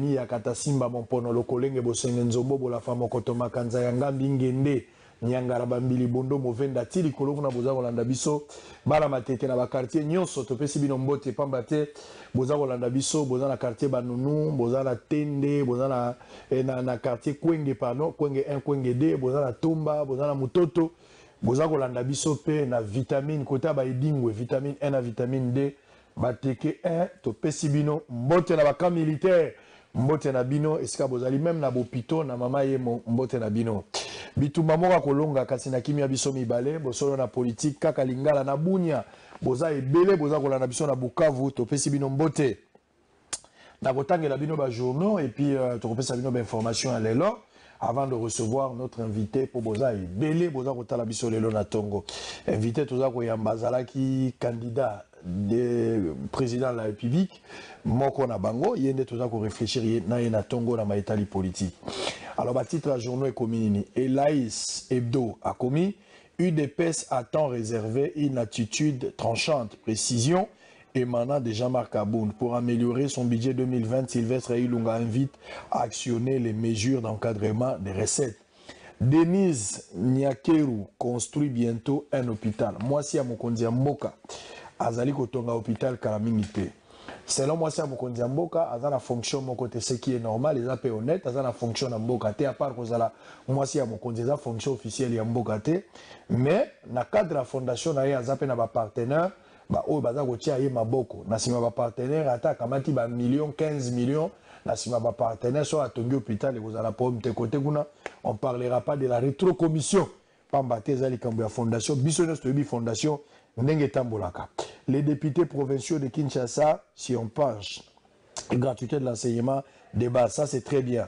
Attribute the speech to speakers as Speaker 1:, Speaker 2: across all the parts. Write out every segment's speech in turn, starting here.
Speaker 1: ni ya katasimba mompono lokolenge bosenge nzombo bola famo kotoma kanza yanga mbingende nyangara bambili bondo movenda tili kolongo na boza kolanda biso bala matete na ba quartier nyonso topesi bino mbote pamba te boza kolanda biso boza na quartier banunu boza na tende boza na quartier kwenge pardon kwenge 1 kwenge 2 boza na tumba boza na mutoto boza kolanda biso pe na vitamine kota ba edingwe vitamine 1 na vitamine D bateke 1 topesi bino mbote na baka militaire mbote na bino esika bozali même na bopito na mama ye mbote na bino bitumba moka kolonga kasi na kimia biso mibale bosolo na politique kaka lingala na bunya boza ebele boza kolanda biso na Bukavu topesi bino mbote na kotangela bino ba journaux et puis tokopesa bino ba information à lelo avant de recevoir notre invité pour boza ebele boza kotala biso lelo na tongo invité toza koyamba zalaki candidat de président de la République moko na bango yende toza ko réfléchir na tongo na maitali politique. Alors ba titre à journaux et communini Elaïs Hebdo a commis UDPS à temps réservé une attitude tranchante précision émanant de Jean-Marc Aboun pour améliorer son budget 2020. Sylvestre Ilunga invite à actionner les mesures d'encadrement des recettes. Denise Nyakeru construit bientôt un hôpital. Moi si à Mokonzi Mboka azali kotonga hôpital Kalamingite. Selon moi, c'est Mokonzi Mboka, à la fonction mon côté ce qui est normal, les appels honnêtes, à la fonction de Mboka, à part que moi c'est Mokonzi la fonction officielle ya Mboka, mais na cadre de la fondation na ya zape na ba partenaire, ba o baza ko tia ye maboko, na sima ba partenaire ata kamati ba millions 15 millions, na sima ba partenaire so atongi hôpital et vous ala pour te côté kuna, on parlera pas de la rétrocommission. Pamba te zali kambu ya fondation, biso stobi fondation ndenge tambolaka. Les députés provinciaux de Kinshasa, si on penche gratuité de l'enseignement de base, ça c'est très bien.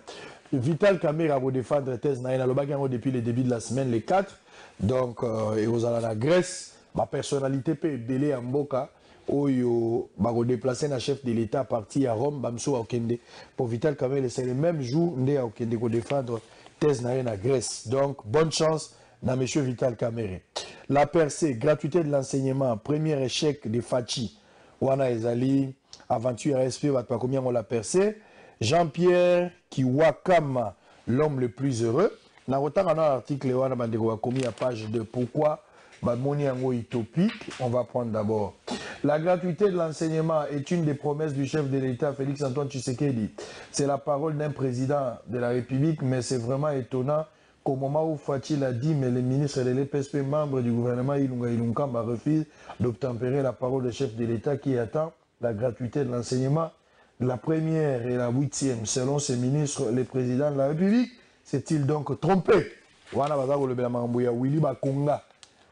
Speaker 1: Vital Kamera va défendre thèse naïna lobagango depuis le début de la semaine, les 4. Donc, et aux la Grèce, ma personnalité peut belé en Mboka, où va déplacer un chef de l'État parti à Rome, Bamso à Okende. Pour Vital Kamera, c'est le même jour, né à Okende, pour défendre thèse naïna Grèce. Donc, bonne chance dans M. Vital Kamere. La percée, gratuité de l'enseignement, premier échec de Fachi. Wana Ezali, aventure SP, combien on l'a percé. Jean-Pierre Kiwakama, l'homme le plus heureux. Dans l'article, on a commis à page 2. Pourquoi Badmoni Ango utopique? On va prendre d'abord. La gratuité de l'enseignement est une des promesses du chef de l'État, Félix-Antoine Tshisekedi. C'est la parole d'un président de la République, mais c'est vraiment étonnant qu'au moment où Fachi l'a dit, mais les ministres et les PSP membres du gouvernement Ilunga Ilunkamba refusent d'obtempérer la parole du chef de l'État qui attend la gratuité de l'enseignement. La première et la 8e, selon ces ministres, les présidents de la République, s'est-il donc trompé? Wana bazako le belamambouya Willy Bakonga.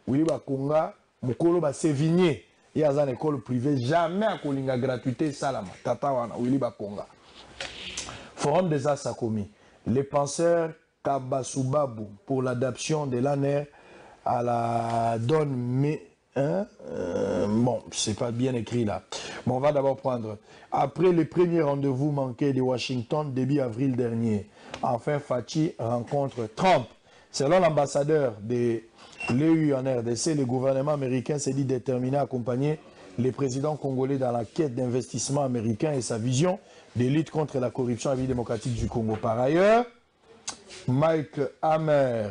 Speaker 1: Willy Bakonga, Mokolo ba Sévigné. Il y a une école privée, jamais à Kolinga gratuité, salama. Tata Wana, Willy Bakonga. Forum des Assakomi. Les penseurs Kabasubabu pour l'adaptation de l'ANER à la donne mais bon c'est pas bien écrit là, mais on va d'abord prendre après les premiers rendez-vous manqués de Washington début avril dernier. Enfin Fachi rencontre Trump. Selon l'ambassadeur de l'EU en RDC, le gouvernement américain s'est dit déterminé à accompagner les présidents congolais dans la quête d'investissement américain et sa vision de lutte contre la corruption à la vie démocratique du Congo. Par ailleurs, Mike Hammer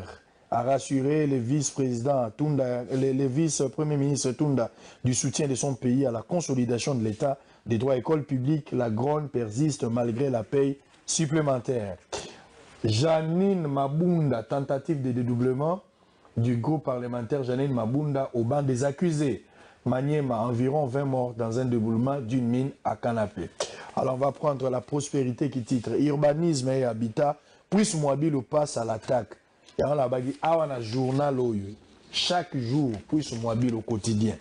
Speaker 1: a rassuré les vice-présidents Tunda, les vice-premiers ministres Tunda du soutien de son pays à la consolidation de l'État des droits écoles publiques. La grogne persiste malgré la paye supplémentaire. Janine Mabunda, tentative de dédoublement du groupe parlementaire Janine Mabunda au banc des accusés. Maniema, environ 20 morts dans un déboulement d'une mine à Canapé. Alors on va prendre la prospérité qui titre urbanisme et habitat. Puis Mobile passe à l'attaque. Il y a un journal chaque jour, puis Mobile au quotidien.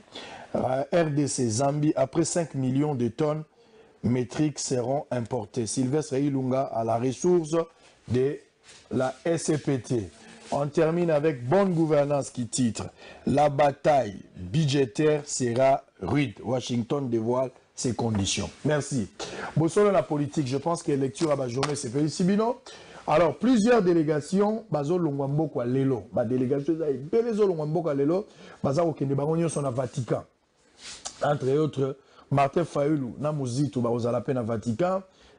Speaker 1: RDC Zambie, après 5 millions de tonnes métriques seront importées. Sylvestre Ilunga à la ressource de la SCPT. On termine avec bonne gouvernance qui titre la bataille budgétaire sera rude. Washington dévoile ses conditions. Merci. Bon, sur la politique, je pense que lecture à ma journée, c'est Félix Bino. Alors, plusieurs délégations, Bazo Longwamboko à Lelo, délégation, Belezo Longwamboko à Lelo, Bazo Kende Baronio sont à Vatican. Entre autres, Martin Fayoulou, Namuzito, Baozalapen à Vatican,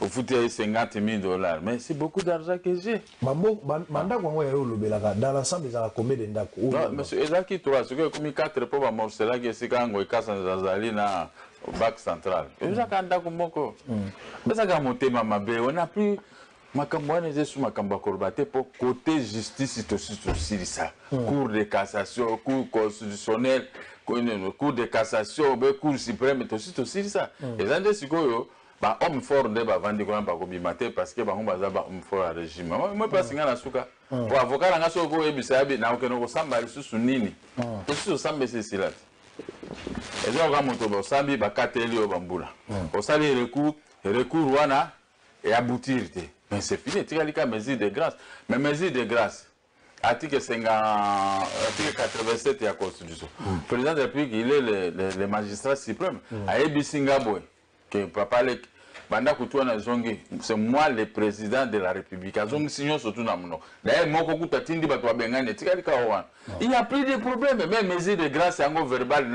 Speaker 2: au foot, il y a 50 000 $. Mais c'est beaucoup d'argent que j'ai.
Speaker 1: Dans l'ensemble, ils ont combien de ndako?
Speaker 2: Non, monsieur, il y a qui 3. C'est comme 4 pour ma morcella qui est quand on est cassé dans la bac central. Il y a un ndako moko. Mais ça a monté ma bé. On n'a plus. Ma campagne est sur ma campagne corbatée pour côté justice, c'est aussi ça. Cour de cassation, cour constitutionnelle, cour de cassation, cour suprême, c'est aussi ça. Et ça, c'est quoi? Bah, homme fort de vendre quoi pas comme matin parce que bah on va homme fort à régime. Moi pas singa na suka. Pour avocat na soko e bisabi na okeno ko samba lisusu nini. To susu samba c'est cela. Et donc on monte ba sambi ba kateli o bambula. O sali recours wana et aboutir. Mais c'est fini, tu as les mesures de grâce. Mais mesures de grâce, article 87 de la Constitution. Le président de la République, il est le magistrat suprême. À Ebi Singapore, que papa c'est moi le président de la République. Il y a plus de problèmes, même mesures de grâce, il y a verbal, il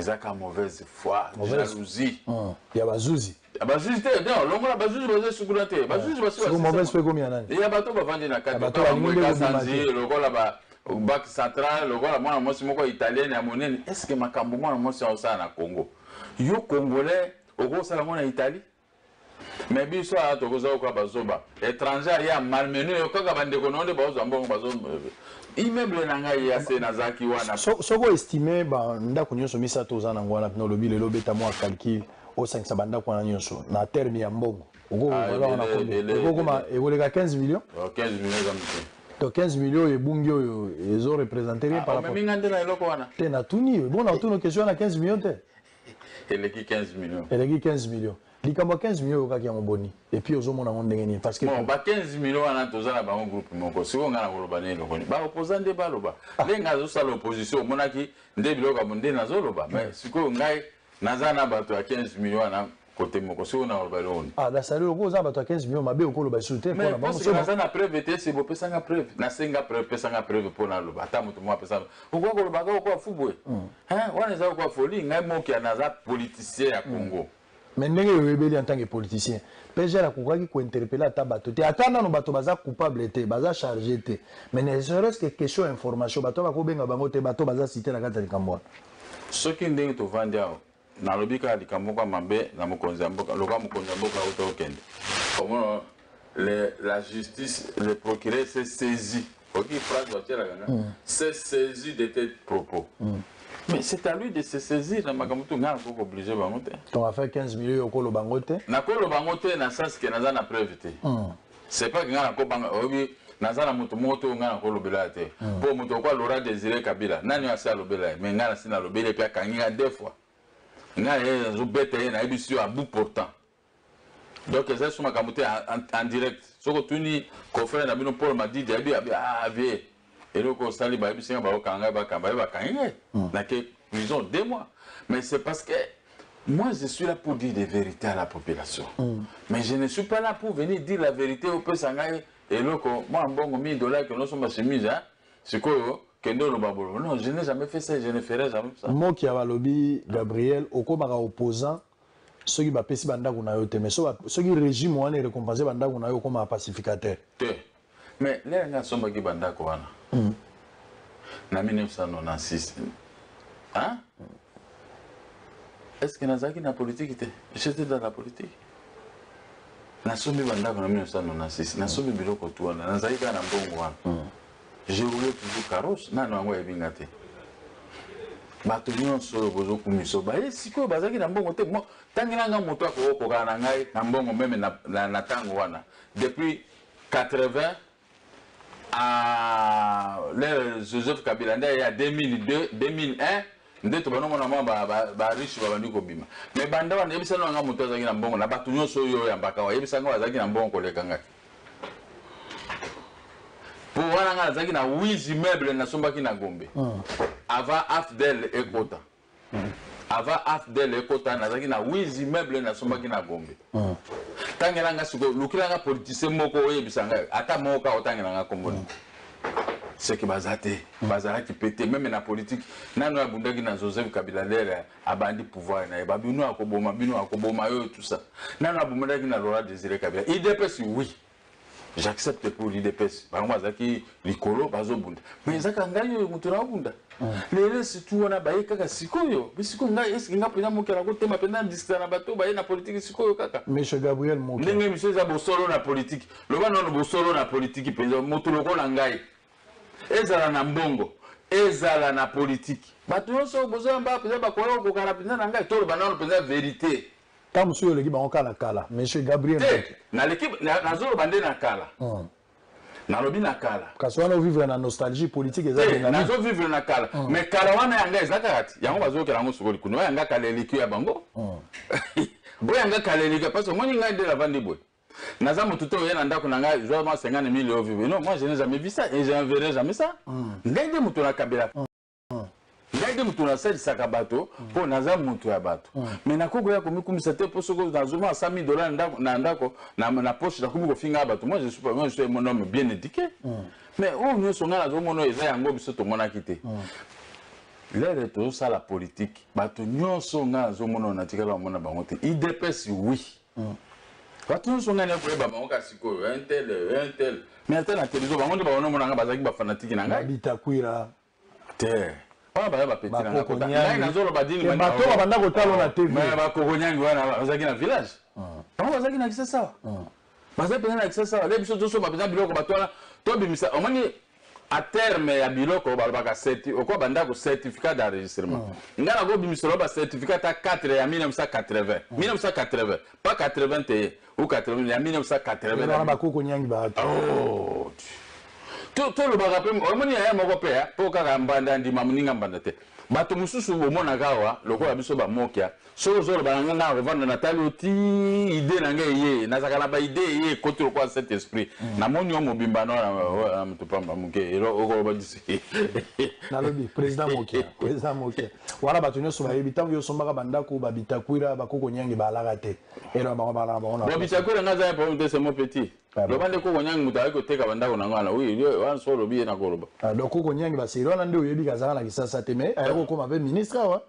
Speaker 2: y a mauvaise foi, jalousie.
Speaker 1: Il y a Bazouzi.
Speaker 2: Bazouzi, non, l'homme a Bazouzi, c'est
Speaker 1: mauvaise foi combien d'années?
Speaker 2: Il y a bateau va vendre na carte. Le bac central, le gars, moi, je suis italien, est-ce que ma cambo, moi, je suis en Congo? Yo Congolais, au gros salon en Italie. Mais bien sûr, à Togoza, au Kabazoba, étranger, il y a malmené, au Kagabande, de Bazombo, immeuble Nangaï, assez Nazaki, Wana.
Speaker 1: Soko estimé, Nda Kunyo Somisa Tozan, Angwana, no lobby, le lobby, à moi, calcul, au 5 Sabanda, Kwananyoso, na terme Yambongo. Au gros, il y a 15 millions?
Speaker 2: 15 millions,
Speaker 1: donc 15 millions et Bungio, ils ont représenté par rapport.
Speaker 2: Mais
Speaker 1: tu as tout ni. Bon, on a une question à 15 millions.
Speaker 2: Elle est 15 millions.
Speaker 1: Elle est 15 millions. Il y a 15 millions qui ont boni. Et puis, aux hommes, on a gagné. Parce que.
Speaker 2: Bon, 15 millions, on a tous un groupe. Si on a un opposant de Baloba. Les gars, l'opposition, on a qui, des blocs à Mondé, Nazoloba. Mais ce qu'on a, Nazana bateau à 15 millions. Côté mon si on a le
Speaker 1: ah la salut le gros à 15 millions ma bé au colo ba souté
Speaker 2: pour la banque c'est na preuve c'est beau pesa nga preuve na senga preuve pesa nga preuve pour na lo bata mutu mo pesa pourquoi ko ba ko fubwe hein wana za ko folie ngai mo ki anaza politicien ya Congo
Speaker 1: mais ndenge rebeli en tant que politicien PG la kokaki ko interpeller ata bato te ata na no bato baza coupable te baza chargé te mais ne serait-ce que question information bato ba ko benga bango te bato baza cité na kata likambo
Speaker 2: ce qui ndenge to vandia na lobika likamboka mambe na mokonzi mboka loka mokonzi mboka autokende comment la justice le procureur s'est saisi OK phrase voiture ganga s'est saisi de tes propos mais c'est à lui de se saisir na makamto ngana ko obligé ba moté
Speaker 1: on a fait 15 millions ko lo bangote
Speaker 2: na ko lo bangote na sens que naza na preuve te c'est pas ngana ko banga obi naza na moto moto ngana ko lobela te pour moto ko Laurent Désiré Kabila nani asa lobela mais ngana sina lobela pe kanginga deux fois nga zo bête na émission à bout portant donc ça sur ma camoté en direct soko tuni confrère na bino Paul m'a dit abi vie et le ko sali ba émission ba kanga ba kamba ba kanga na que prison 2 mois mais c'est parce que moi je suis là pour dire des vérités à la population mais je ne suis pas là pour venir dire la vérité au peuple sangai et le ko moi mbongo $1000 que nous sommes chemise hein c'est quoi non, je n'ai jamais fait ça, je ne ferai jamais ça.
Speaker 1: Moi qui a lobby Gabriel, au combat opposant, ceux qui va passer banda kuna yote, mais ceux qui régime on est récompensé banda kuna yote comme un pacificateur.
Speaker 2: Mais les gens sont qui banda kuna. En 1996. Hein? Est-ce que Nazaki na politique était? J'étais dans la politique. Nasomi banda kuna 1996. Nasomi biloko tuana. Nazaki na mbongo wana. Je roulais toujours carrosse, non, non, je suis venu. Batonion sur le bozo kumiso. Bah, si quoi, bazaki na mbongo te. Moi, tant que n'a moto ko ko kana ngai na mbongo même na tango wana. Depuis 80 à Joseph Kabila, il y a 2002, 2001, ndето bano mona ba riche ba bandi ko bima. Mais banda wana yebisa no nga moto azaki na mbongo na batonyo so yo ya mbaka wa yebisa nga azaki na mbongo ko leka ngai. Pour voir nga zaki na 8 immeubles na sombaki na Gombe. Avant Afdel Ekota. Avant Afdel Ekota na zaki na 8 immeubles na sombaki na Gombe. Tangela nga siko lukila nga politicien moko oyebisa nga ata moka otangela nga komboni. c'est que bazala qui pété même na politique nano abundaki na Joseph Kabila lera abandi pouvoir na babino akoboma bino akoboma yo tout ça nano abundaki na Laurent Désiré Kabila IDPS oui j'accepte pour l'IDPS par exemple bazaki likolo bazobunda mais zaka ngai mutura bunda lele surtout wana baye kaka sikoyo bisiko ngai est-ce nga pena mokela ko tema pena distance na bato baye na politique sikoyo kaka
Speaker 1: Monsieur Gabriel Moki
Speaker 2: ndenge monsieur za bosolo na politique le bana no bosolo na politique peza motolo ko na ngai ezala na mbongo ezala na politique bato nyonso bozo mba peza bakola ko kala pena na ngai tolo bana no peza vérité
Speaker 1: tant monsieur l'équipe on kala monsieur Gabriel Moki
Speaker 2: na l'équipe na zolo bande na kala na lobi na kala
Speaker 1: parce qu'on vivre na nostalgie politique ezala
Speaker 2: na zo vivre na kala mais kala wana yanga ezakati yango bazo kela ngo sokoli kuno yanga kala l'équipe ya bango bo yanga kala l'équipe parce que moni ngai de la vande boy naza mututo yena ndako nanga je dois 50 000 euros vivre non moi je n'ai jamais vu ça et je ne verrai jamais ça ngai de mutu na kabila ngai de mutu na sel sakabato po naza mutu ya bato mais nakoko ya komikumisa te po soko nazoma $100 000 na ndako na poche na komiko finga bato moi je suis un homme bien éduqué mais oh nyoso ngala zo mono eza yango biso to mona kité l'air to ça la politique bato nyoso ngala zo mono na tikala mona bango te IDPS oui bato nyoso ngala ko ba bango kasiko un tel mais attends la télévision bango de bango mona nga bazaki ba fanatique na ngai
Speaker 1: Bitakwira
Speaker 2: te pa ba petit na ngako ngai na zolo badini
Speaker 1: ba bato banda ko talo na TV
Speaker 2: mais ba kokonyangi wana bazaki na village bango bazaki na kisasa bazaki pena na kisasa le biso toso ba pena biloko batwana to bimisa omani à terme ya biloko balobaka oko banda ko certificat d'enregistrement ngana go bimisolo ba certificat ta 4 ya 1980 pas 81 ou 80 ya 1980
Speaker 1: na ba koko nyangi ba
Speaker 2: oh to lo baka pe omoni ya moko pe po kaka mbanda ndima muninga mbanda te bato mususu bomona kawa lokola biso ba mokia so zo ba nganga revendre natali oti idée na ngai na zakala ba idée ye koto kwa cet esprit na moni mobimba na mtu pamba muke ero oko ba disi
Speaker 1: na lobi président Mokia wala bato nyoso ba ebitango yo sombaka bandako ba bitakwira ba koko nyangi ba alaka te ero ba ba na
Speaker 2: ba bitakwira ngaza ya problème c'est mon petit lo bande koko nyangi muta ko teka bandako na ngana oui wan so lobi na koloba
Speaker 1: donc koko nyangi ba sero na ndio yebi kazaka na kisasa te mais ayako koma be ministre wa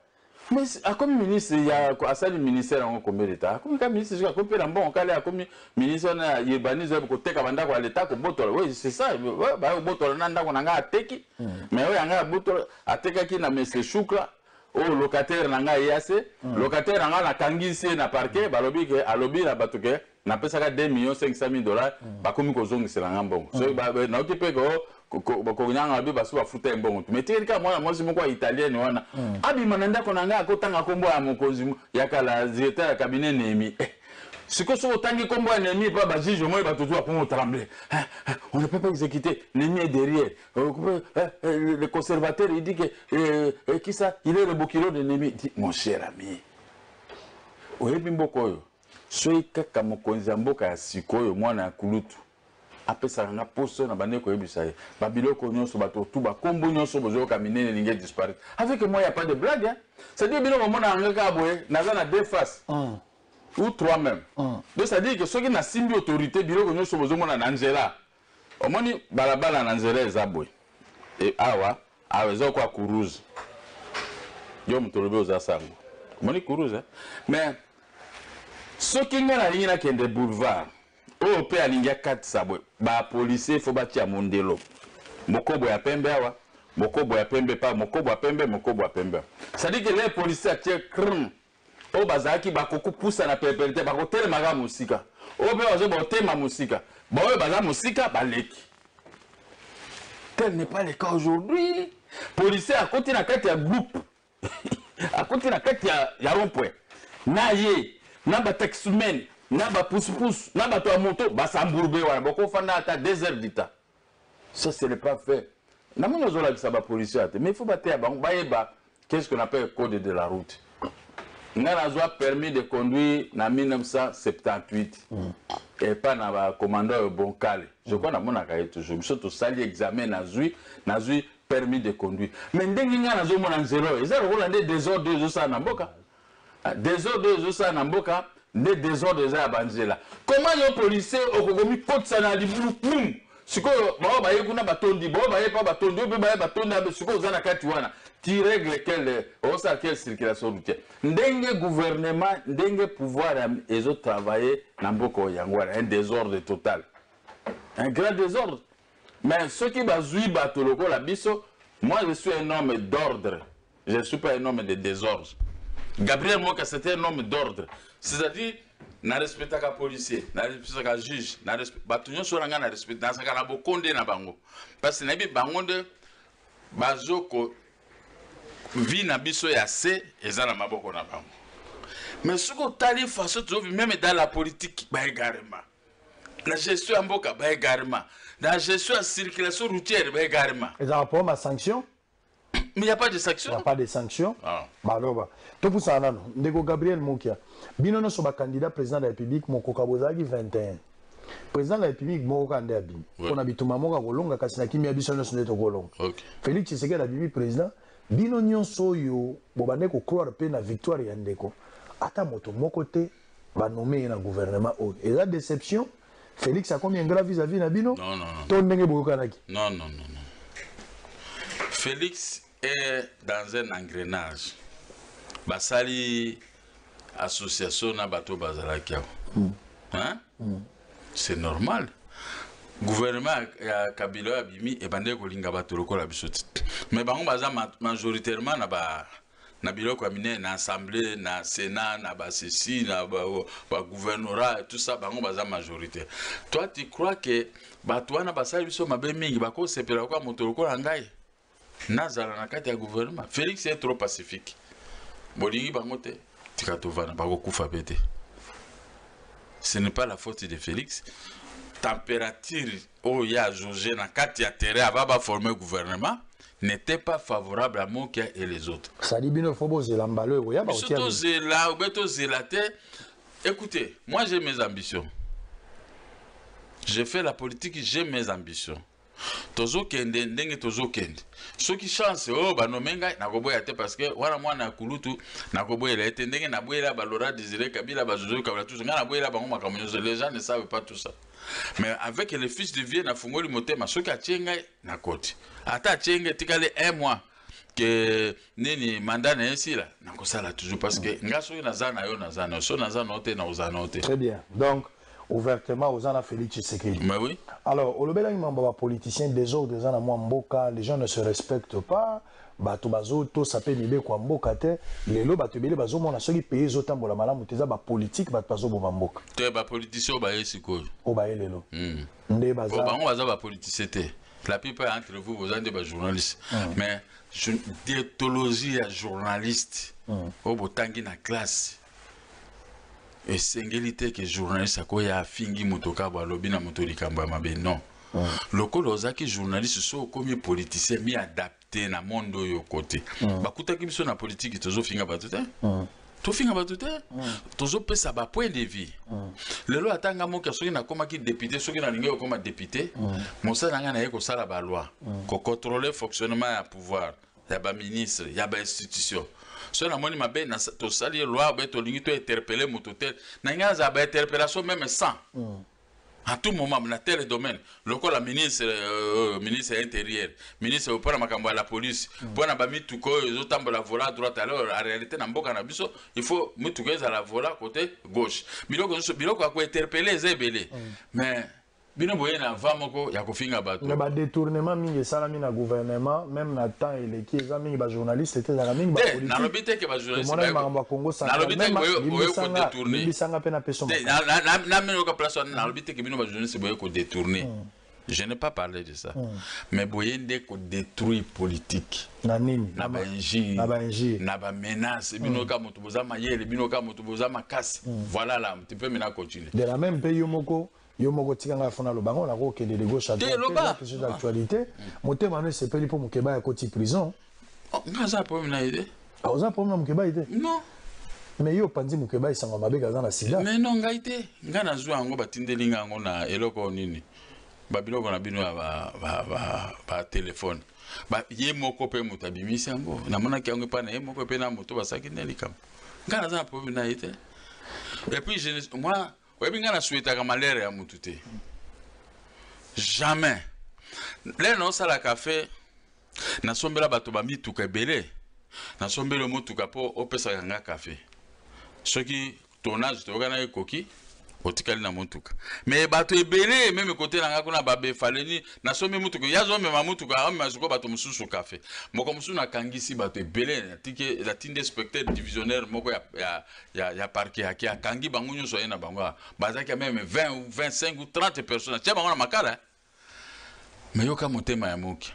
Speaker 2: mais comme ministre il y a asali ministère en combien d'état comme ministre je comprends la bon kale comme ministre na yebanizo ko teka bandako à l'état ko botola oui c'est ça ba botola na ndako na nga ateki mais oui anga botola ateka ki na monsieur Choukla au locataire na nga yase locataire nga na kangisi na parquet balobi ke alobi na batuke na pesaka $2,500,000 ba komi ko zongisela ngambongo so ba na otipe ko nyanga bi basu bafuta mbongo mais tika moi simoko italien wana abima na ndako nanga akotanga kombo ya mokonzi ya kala directeur ya cabinet Nemi siko so tangi kombo ya Nemi pa ba juge moi ba tutu pour trembler on ne peut pas exécuter Nemi est derrière le conservateur il dit que qui ça il est le bokilo de Nemi dit mon cher ami oyebi mboko yo soki kaka mokonzi ya mboka ya sikoyo mwana ya kulutu apesaka nga poso na bande koyebisa ye babiloko nyonso bato tu bakombo nyonso bozoyoka minene ninge disparaître avec moi y a pas de blague hein c'est dire biloko mona nga ka boye naza na deux faces ou trois même donc ça dit que soki na simbi autorité biloko nyonso bozomona na nzela omoni balabala na nzela eza boye et awa eza kwa kuruze yo mutolobe oza sango omoni kuruze mais soki nga na lingi nakende boulevard oyo mpe alingi akatisa boye bapolisier fo batia mondelo mokobo ya pembe awa mokobo ya pembe pa mokobo ya pembe c'est-à-dire que les policiers atie crm oyo bazalaki bakokupusa na peperite bakotelemaka mosika oyo mpe bazo botema mosika baoyo baza mosika baleki tel n'est pas le cas aujourd'hui policier akoti na kati ya groupe akoti na kati ya rond-point na ye na bataximen na ba pousse na bato ya moto basamburbe wana bokofanda ata 2 heures d'ita ça ce n'est pas fait na mona zolakisa ba policier ate mais il faut bateya bango bayeba qu'est-ce qu'on appelle code de la route nga nazwa permis de conduire na 1978 et pas na ba commandant Bonkale je crois na mona ka toujours biso to sali examen nazwi permis de conduire mais ndenge nga nazomona nzelo eza lokola nde désordre ezosala na mboka désordre ezosala na mboka des désordres à Banzela. Comment les policiers ont commis côte ça dans les boum sikoyo bao baye kuna batondi bao baye pa batondi obe baye batondi abe sikoyo zana kati wana tu règles quelle circulation routière ndenge gouvernement ndenge pouvoir les autres travailler na mboko yangwana un désordre total un grand désordre mais ceux qui bazui batoloko la biso moi je suis un homme d'ordre je ne suis pas un homme de désordre Gabriel Moka c'était un homme d'ordre c'est-à-dire na respecta ka policier na respecta ka juge na respect batunyo solanga na respect na sakala bokonde na bango parce que na bi bango de bazoko vi na biso ya se eza na maboko na bango mais ce que tali façon tu même dans la politique ba également la gestion mboka ba également la gestion de circulation routière ba également
Speaker 1: et ça rapport à sanction
Speaker 2: mais il n'y a pas de sanction.
Speaker 1: Il n'y a pas de sanction.
Speaker 2: Ah.
Speaker 1: Baloba. Tout pour ça, Ndeko Gabriel Mokia. Binono soba candidat président de la République, Moko Kabozagi 21. Président de la République, Moko Kandeabi. On a bituma Moka Golonga, Kasina Kimi Abisono Soneto Golonga. Félix Tshisekedi a bibi président. Bino nyonso yo, bobane ko croire pe na victoire ya Ndeko. Ata moto mokote, ba nommé na gouvernement. Et la déception, Félix a combien grave vis-à-vis na bino?
Speaker 2: Non, non, non.
Speaker 1: Ton ndenge boyokanaki.
Speaker 2: Non, non, non, non. Félix est dans un engrenage. Basali association na bato bazalaki. Hein? C'est normal. Gouvernement ya Kabila abimi e bande ko linga bato lokola bisoti. Mais bango baza majoritairement na biloko amine na assemblée na sénat na basisi na ba gouvernorat tout ça bango baza majoritaire. Toi tu crois que bato wana basali biso mabe mingi bako sepela kwa moto lokola ngai? Nazala na kati ya gouvernement. Félix est trop pacifique. Bolingi bangote tikatovana bako kufa bete. Ce n'est pas la faute de Félix. Température au ya jauge na kati ya terrain va former gouvernement n'était pas favorable à Mokia et les autres.
Speaker 1: Ça dit bien faut boser l'emballeur ou ya ba
Speaker 2: surtout zela ou beto zelate. Écoutez, moi j'ai mes ambitions. J'ai fait la politique, j'ai mes ambitions. Tozo kende ndenge tozo kende. Ceux qui chance oh ba nomenga na koboya te parce que wana mwana kulutu na koboya la te ndenge na boyela ba Laurent Désiré Kabila ba Jojo Kabila tout ça na boyela bango makamonyo les gens ne savent pas tout ça. Mais avec le fils de Vieux na fungoli motema ceux qui atyenga na koti. Ata atyenga tikale 1 mois que nini mandat na esila na kosala toujours parce que ngaso na zana yo na zana so na zana ote na ozana ote.
Speaker 1: Très bien. Donc ouvertement aux gens Félix Tshisekedi.
Speaker 2: Mais oui.
Speaker 1: Alors, au Lobela, il y a des politiciens des autres, des gens les gens ne se respectent pas. Bato bazo to sapé libe kwa mboka te lelo bato bele bazo mona soki pays zotambola malamu teza ba politique bato bazo bo mboka.
Speaker 2: Te ba politicien ba yesiko.
Speaker 1: O ba lelo. Nde baza.
Speaker 2: Ba on baza ba politicien te. La plupart d'entre vous vous êtes des journalistes. Mais déontologie à journaliste. O botangi na classe. Et singulité que journaliste akoya fingi motoka ba lobi na motolikamba mabe non. Lokolo ozaki journaliste so comme politicien mi adapté na monde yo côté. Bakuta ki biso na politique tozo finga batute. To finga batute. Tozo pesa ba point de vue. Lelo atanga moka soki na koma ki député soki na lingi koma député. Mosa nanga na yeko sala ba loi ko contrôler fonctionnement ya pouvoir ya ba ministre ya ba institution. So na moni mabe na to sali loi ba to lingi to interpeller mototel na ngaza ba interpellation même sans à tout moment dans tel domaine local ministre ministre intérieur ministre pour makambo la police pour na ba mituko ezotambola vola droite alors en réalité na mboka na biso il faut mituko eza la vola côté gauche biloko ko interpeller ezebele mais bino boye na va moko ya kofinga bato
Speaker 1: mais ba détournement mingi sala mi na gouvernement même na temps et qui eza mingi ba journaliste était la mingi ba politique
Speaker 2: na lobité que ba journaliste
Speaker 1: ba mama Congo ça
Speaker 2: na lobité boye ko détourner
Speaker 1: bisanga pe na peso
Speaker 2: na meno ko place na lobité que bino ba journaliste boye ko détourner. Je n'ai pas parlé de ça. Mais boye ndé ko détruire politique
Speaker 1: na nini
Speaker 2: na ba injure na ba menace bino ka moto bozama yele bino ka moto bozama kasi voilà là tu peux maintenant continuer
Speaker 1: de la même pays moko yo moko tikanga fona lo bango na ko kende de gauche à droite c'est l'actualité motema no sepeli po mukeba ya koti prison
Speaker 2: ngaza problème na ide
Speaker 1: oza problème mukeba ide
Speaker 2: non
Speaker 1: mais yo panzi mukeba isanga mabeka za na sida
Speaker 2: mais non ngaite ngana zwa ngo batindeli ngango na eloko nini babiloko na bino ba téléphone ba ye moko pe mutabimisi yango na mona ki yango pa na ye moko pe na moto basaki ndeli kam ngana za problème na ide et puis moi webi ngana souhaitaka malheur ya mutu te Jamais. Là, non, ça la café. Na sombela bato ba mituka ebele. Na sombela motuka po opesa yanga café. Soki tonnage to kana ekoki otikali na motuka. Mais bato ebele même côté na ngako na babe faleni na sombi motuka yazo mema motuka ama zuko bato mususu café. Moko mususu na kangisi bato ebele tike la tinde spectateur divisionnaire moko ya parquet haki akangi bango nyonso ena bango. Bazaki même 20 ou 25 ou 30 personnes. Tia bango na makala. Mais yoka motema ya moki.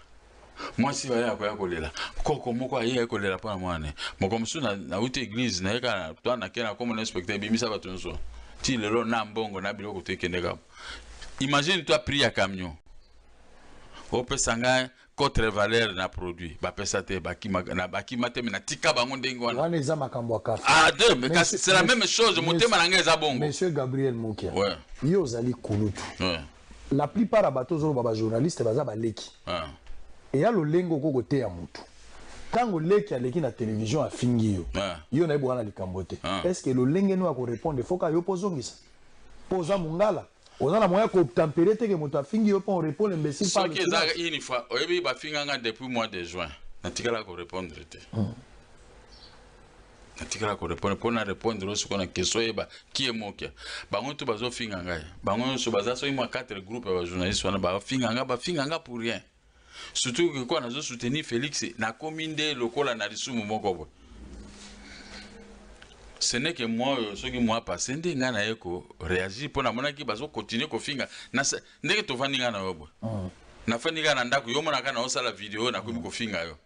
Speaker 2: Moi si wale akoya kolela koko moko aye kolela pa mwana moko musu na uti église na yeka to na kena comme un inspecteur bimisa bato nso ti lelo na mbongo na biloko tekendeka. Imagine toi prix ya camion opesa nga contre valeur na produit ba pesa te bakima na bakima te na tika bango ndengi wana
Speaker 1: wana eza makambo ya café.
Speaker 2: Ah deux mais c'est la même chose motema na nga eza bongo.
Speaker 1: Monsieur Gabriel Mokia,
Speaker 2: ouais,
Speaker 1: yo zali kulutu,
Speaker 2: ouais,
Speaker 1: la plupart ya bato zo ba journaliste baza baleki,
Speaker 2: ouais.
Speaker 1: et ya lolengo koko te ya mutu tango leki aleki na télévision afingi yo yo na ebwana likambo te. Est-ce que lolenge no ako répondre foka yo pozongisa poza mungala oza na moya ko tempérer te ke mutu afingi yo pour répondre imbécile
Speaker 2: par exemple. Ce qui est une fois oyebi ba finga nga depuis mois de juin na tikala ko répondre te. Na tikala ko répondre pour na répondre aussi qu'on a question eba qui est mokia bango to bazo finga nga bango so baza so ima 4 groupes ba journalistes wana ba finga nga pour rien. Surtout que quoi, nous avons soutenu Félix, na commune de lokola na risumu moko. Ce n'est que moi, ce qui moi passé, ndinga na eko réagir pour na mona ki bazo continuer ko finga. Na ndenge to vaninga na yobo. Na faninga na ndako yo mona kana osala vidéo na komi ko finga yo.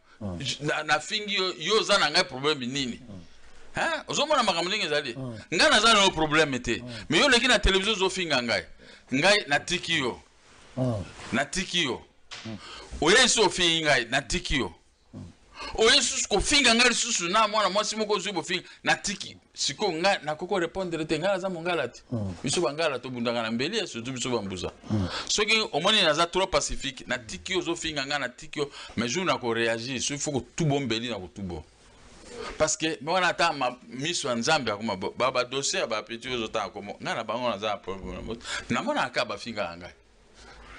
Speaker 2: Na fingi yo za na ngai problème nini? Hein? Ozomona makambo ndenge ezali. Nga na za na problème te. Mais yo leki na télévision zo finga ngai. Ngai na tiki yo. Na tiki yo. Oye so finga na tikio. Oye susu ko finga ngali susu na mwana mwasi moko zubo finga na tiki. Siko nga na koko répondre te ngala za mongala ti. Biso bangala to bundanga na mbeli surtout biso bambuza. Soki omoni na za trop pacifique na tikio zo finga nga na tikio mais jour na ko réagir, il faut que tout bon mbeli na ko tout bon. Parce que moi ata ma miso nzambe akoma baba dossier ba petit zo ta komo ngana bango na za problème. Na mona akaba finga nga.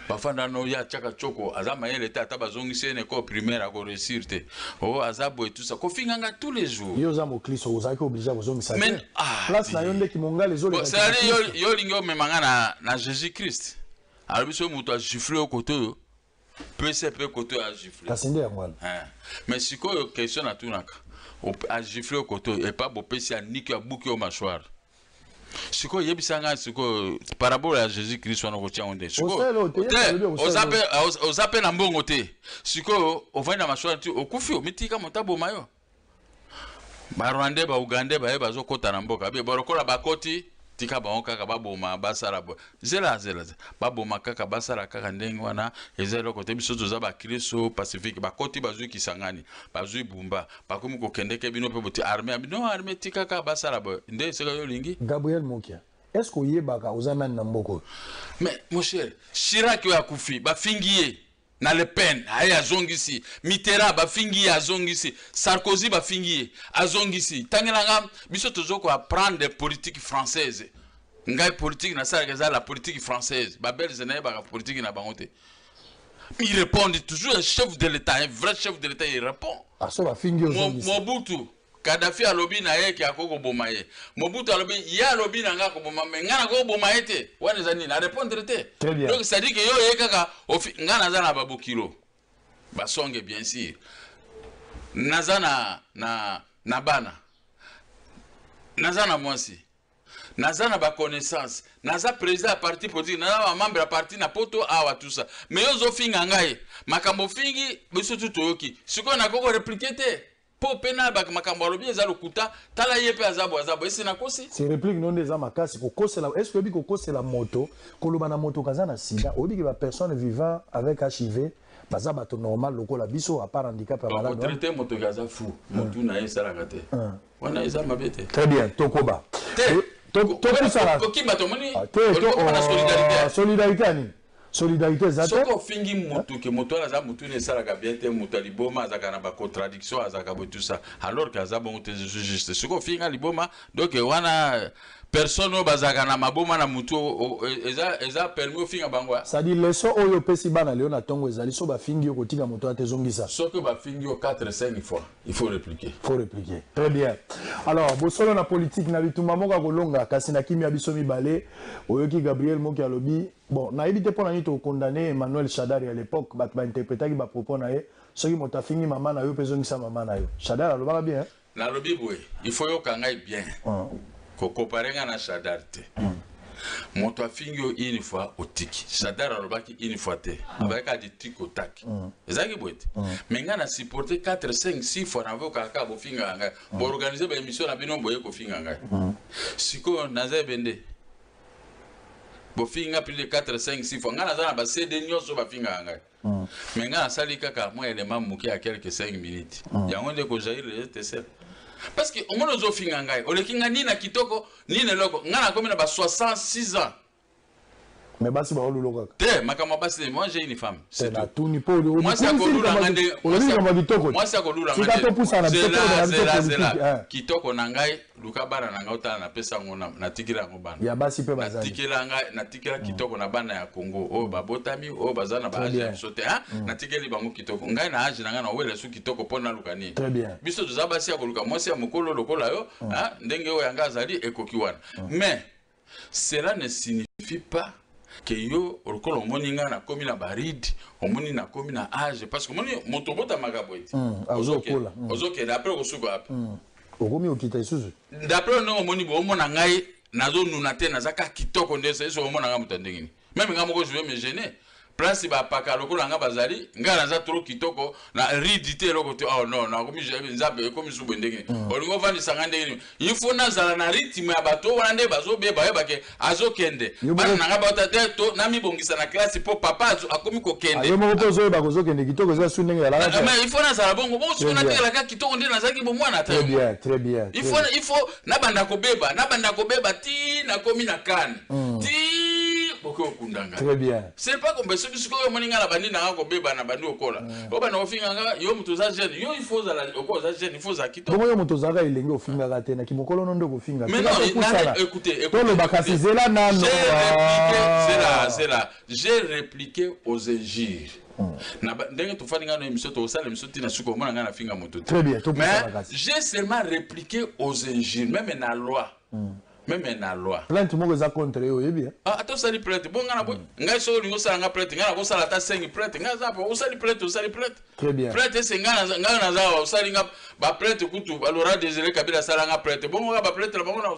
Speaker 2: Bafanda no ya chaka choko azama yele tata bazongisi ene ko primaire ko réussir te o azabo et tout ça ko finganga tous les jours
Speaker 1: yo za mo kliso ozaki obligé bazongisa te place na yonde ki monga les autres
Speaker 2: c'est allé yo lingo memanga na Jésus Christ alors biso muto a giflé au côté peu côté a giflé
Speaker 1: kasinde ya ngwana
Speaker 2: mais siko question na tunaka a giflé au côté et pas bopesi a niki a bouki au mâchoire. Siko yebisanga siko parabole ya Jésus Christ wana kotia onde siko ozape na mbongo te siko ovanda mashwa ti okufi mitika motabo mayo ba Rwanda ba Uganda ba eba zo kota na mboka be borokola bakoti tika ba kaka baboma basala bo zela baboma kaka basala kaka ndenge wana ezelo kote biso toza ba Kristo Pacifique bakoti bazui kisangani bazui bumba bakomi ko kendeke bino pe boti armée bino armée tika kaka basala bo nde seka yo lingi.
Speaker 1: Gabriel Mokia, est-ce que yebaka ozana na mboko?
Speaker 2: Mais mon cher Chirac yo akufi ba fingiye na Le Pen aya zongisi Mitterrand ba fingiye azongisi Sarkozy ba fingiye azongisi tangelanga biso tozo ko apprendre des politiques françaises ngai politique na ça la politique française ba belge na ba politique na bangote il répond toujours un chef de l'état un vrai chef de l'état il répond
Speaker 1: ah so ba fingiye azongisi
Speaker 2: Mobutu Kadhafi alobi na ye ki akoko boma ye Mobutu alobi ya alobi na nga ko boma me nga na ko boma ye te wana zani na répondre te donc ça dit que yo ye kaka nga na za na babokilo basonge bien sûr naza na bana naza na mwasi naza na ba connaissance naza président ya parti politique naza ba membre ya parti na poto awa tout ça mais yo zo finga ngai makambo fingi biso tu toyoki siko na koko répliquer te po pena ba makambo alobi eza lokuta tala ye pe azabo esi na kosi
Speaker 1: c'est réplique non des amakasi ko kosela est-ce que bi ko kosela moto koloba na moto kaza na sida obi ke ba personne vivant avec HIV baza bato normal lokola biso à part handicap à malade
Speaker 2: traiter moto kaza fou moto na ye sala kate wana eza mabete
Speaker 1: très bien tokoba to sala
Speaker 2: ko kimba to moni
Speaker 1: solidarité ani solidarité zate
Speaker 2: soko fingi moto ke moto ala za moto ne sala ka bien te moto liboma azaka na ba contradiction azaka bo tout ça alors que azaba on te juste soko finga liboma donc wana personne au bazaka na maboma na mutu eza permis au finga bango.
Speaker 1: Ça dit leçon oyo pesi bana leo na tongo ezali so ba fingi yo kotika moto atezongisa.
Speaker 2: Ce que ba fingi yo 4-5 fois, il faut répliquer.
Speaker 1: Faut répliquer. Très bien. Alors, bosolo na politique na bituma moka kolonga kasi na kimi abiso mibale oyoki Gabriel Moki alobi. Bon, na ebité pour na to condamné Emmanuel Shadari à l'époque ba interpréter ki ba propos na ye soki moto afingi mama na yo pezongisa mama na yo. Shadari alobaka bien. Hein?
Speaker 2: Na lobi boye, il faut yo kangai bien. Ko comparer na Shadari te. Moto afingi yo une fois au tiki. Shadari alobaki une fois te. Abaka di tiki au tak. Ezaki boye. Mais nga na supporter 4 5 6 fois na voka ka bo finga nga. Bo organiser ba émission na bino boye ko finga nga. Siko naza bende. Bo finga plus de 4 5 6 fois nga naza na ba CD nyoso ba finga nga. Mais nga sali kaka moi élément muki à quelques 5 minutes. Yango de ko jair le TCL. Parce que au moins finga nga. O le kinga ni na kitoko ni ne loko nga na komi na ba 66 ans.
Speaker 1: Mais basi ba oluloka.
Speaker 2: Te makama basi moi j'ai une femme.
Speaker 1: C'est la tout ni po.
Speaker 2: Moi c'est kolula ngande. Moi c'est kolula ngande. C'est là. Kitoko na ngai luka bana na ngai otala na pesa ngona na tikila ngo bana.
Speaker 1: Ya basi pe bazali.
Speaker 2: Na tikila kitoko na bana ya Congo. O babotami o bazana ba age sote hein. Na tikeli bango kitoko. Ngai na age na ngai na wele su kitoko pona lukani.
Speaker 1: Très bien.
Speaker 2: Biso tuza basi ya koluka moi c'est mokolo lokola yo hein ndenge o yanga zali ekokiwana. Mais cela ne signifie pas que yo orkolo moninga na komi na baridi omoni na komi na âge parce que moni motobota magaboiti ozoke d'après osuko apa
Speaker 1: okomi okita isuzu
Speaker 2: d'après no omoni bo omona ngai nazo nuna te nazaka kitoko ndese so omona nga mutandengini même nga moko je vais me gêner place ba paka lokola nga bazali nga naza trop kitoko na ridité lokoto oh non na komi je nzabe komi subo ndengini olingo vandi sanga ndengini il faut nazala na rythme ya bato wana nde bazo beba yeba ke azokende bana nga bata to na mibongisa na classe po papa akomi ko kende
Speaker 1: yo moko pozo yeba kozokende kitoko za sunenge ya la
Speaker 2: mais il faut nazala bongo bongo siko na tela ka kitoko nde nazaki bo mwana ta
Speaker 1: très bien
Speaker 2: il faut na banda ko beba ti na komi na kan ti
Speaker 1: très bien.
Speaker 2: C'est pas comme ceux qui sont moninga la bandi na ko beba na bandi okola. Oba na ofinga nga yo mutu za jeune yo il faut za la oko za jeune il faut za kito.
Speaker 1: Comment yo mutu za ga ilenge ofinga ga tena ki mokolo nondo ko finga.
Speaker 2: Mais non, écoutez.
Speaker 1: To le bakasizela na no.
Speaker 2: C'est là. J'ai répliqué aux injures. Ndenge to faninga no émission to sala émission tina suko mona nga na finga moto.
Speaker 1: Très bien.
Speaker 2: Mais j'ai seulement répliqué aux injures même na loi. Même na loi.
Speaker 1: Plainte moko za contre yo yebi.
Speaker 2: Ah attends ça li plainte. Bon ngana bo. Ngai so lingo sala nga plainte. Ngana ko sala ta 5 plainte. Ngana za po usali plainte.
Speaker 1: Très bien.
Speaker 2: Plainte c'est ngana za usali nga ba plainte kutu alora Désiré Kabila sala nga plainte. Bon nga ba plainte la bango na.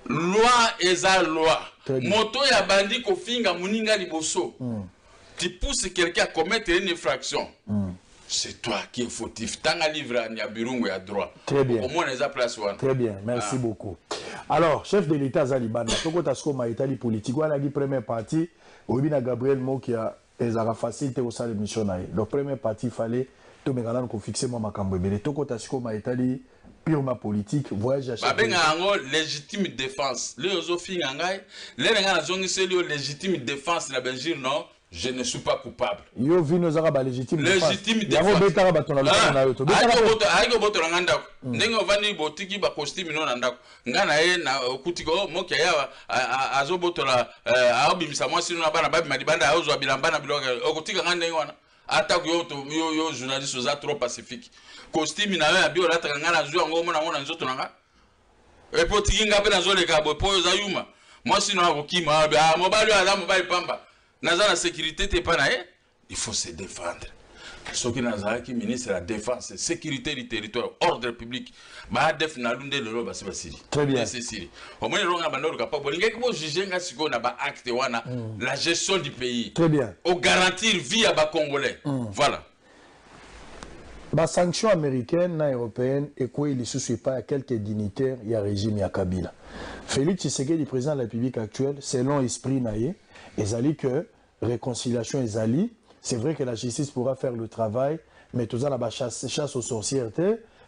Speaker 2: Loi eza loi. Moto ya bandi ko finga muninga liboso. Tu pousses quelqu'un à commettre une infraction. C'est toi qui es fautif. Tanga livre à Nyabirungu ya droit.
Speaker 1: Très bien.
Speaker 2: Au moins les place one.
Speaker 1: Très bien, merci beaucoup. Alors, chef de l'État Zalibanda, toko tasko ma Italie politique, wana gi première partie, obina Gabriel Moki a ezara facilité au salle mission na. Donc première partie fallait to megalan ko fixer moi makambo ebele. Toko tasko ma Italie purement politique, voyage à
Speaker 2: chef. Babenga ngo légitime défense. Le ozofi ngai, le nga zongi seli légitime défense la Belgique non. Je ne suis pas coupable.
Speaker 1: Yo vino zara ba légitime défense.
Speaker 2: Légitime défense.
Speaker 1: Betara ba tona na yo to.
Speaker 2: Ayo boto nganda ko. Ndenge ovandi botiki ba costume no na ndako. Ngana ye na kutiko moki ya azo boto la abimisa mwasi no bana babi madibanda azo bilamba na biloka. Okutika nganda ngwana. Ata yo journaliste za trop pacifique. Costume na ya bio lata ngana zo ngo mona ngona nzoto nanga. E potiki ngabe na zo le kabo po za yuma. Mwasi no akokima mobali ya mobali pamba. Naza la sécurité t'es pas naé, il faut se défendre. Ce qui naza qui ministre de la défense, sécurité du territoire, ordre public, bah def na lunde le roba c'est Syrie.
Speaker 1: Très bien.
Speaker 2: C'est Syrie. Au moins le ronga bandoro capable. Linga qui juger nga siko na ba acte wana la gestion du pays.
Speaker 1: Très bien.
Speaker 2: Au garantir vie à ba congolais. Voilà.
Speaker 1: Ba sanction américaine na européenne et quoi il ne pas à quelques dignitaires il y a régime ya Kabila. Félix Tshisekedi, président de la République actuelle, selon l'esprit naïe, ezali que réconciliation ezali, c'est vrai que la justice pourra faire le travail, mais tout ça la chasse aux sorcières,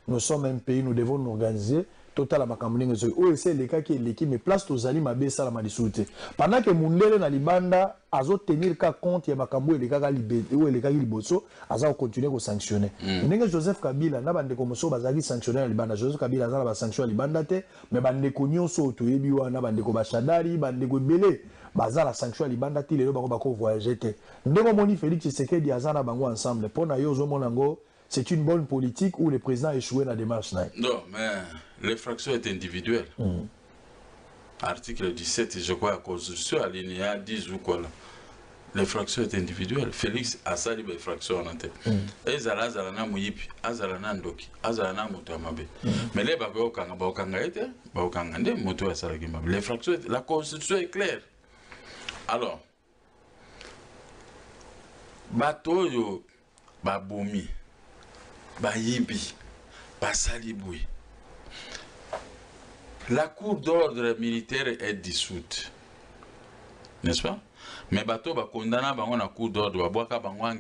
Speaker 1: nous sommes un pays, nous devons nous organiser total makambo ndenge zo o ese le kaki l'équipe mais place tozali mabe sala madisute pendant que mundele na libanda azo tenir ka compte ya makambo ele kaka liberté ou ele kaki liboso aza continuer ko sanctionner ndenge Joseph Kabila na bande ko moso bazaki sanctionner na libanda Joseph Kabila azala ba sanction libanda te mais bande ko nyonso to yebi wana bande ko bashadari bande ko belé bazala sanction libanda ti lelo bango bako voyager te ndenge moni Félix Tshisekedi azana bango ensemble pona yo zo monango. C'est une bonne politique où le président a échoué dans la démarche.
Speaker 2: Non, mais l'infraction est individuelle. Article 17, je crois, à cause de ce alinéa 10 ou quoi là. L'infraction est individuelle. Félix a sali l'infraction en tête. Et Zala Zalana Mouyipi, Azalana Ndoki, Azalana Moutamabe. Mais les Bakokanga, Bakokanga était, Bakokanga, Moto Asalagimabe. L'infraction, la constitution est claire. Alors, Batoyo, Baboumi. Bayibi, Basaliboui. La cour d'ordre militaire est dissoute. N'est-ce pas? Mais bateau va condamner la cour d'ordre, va boire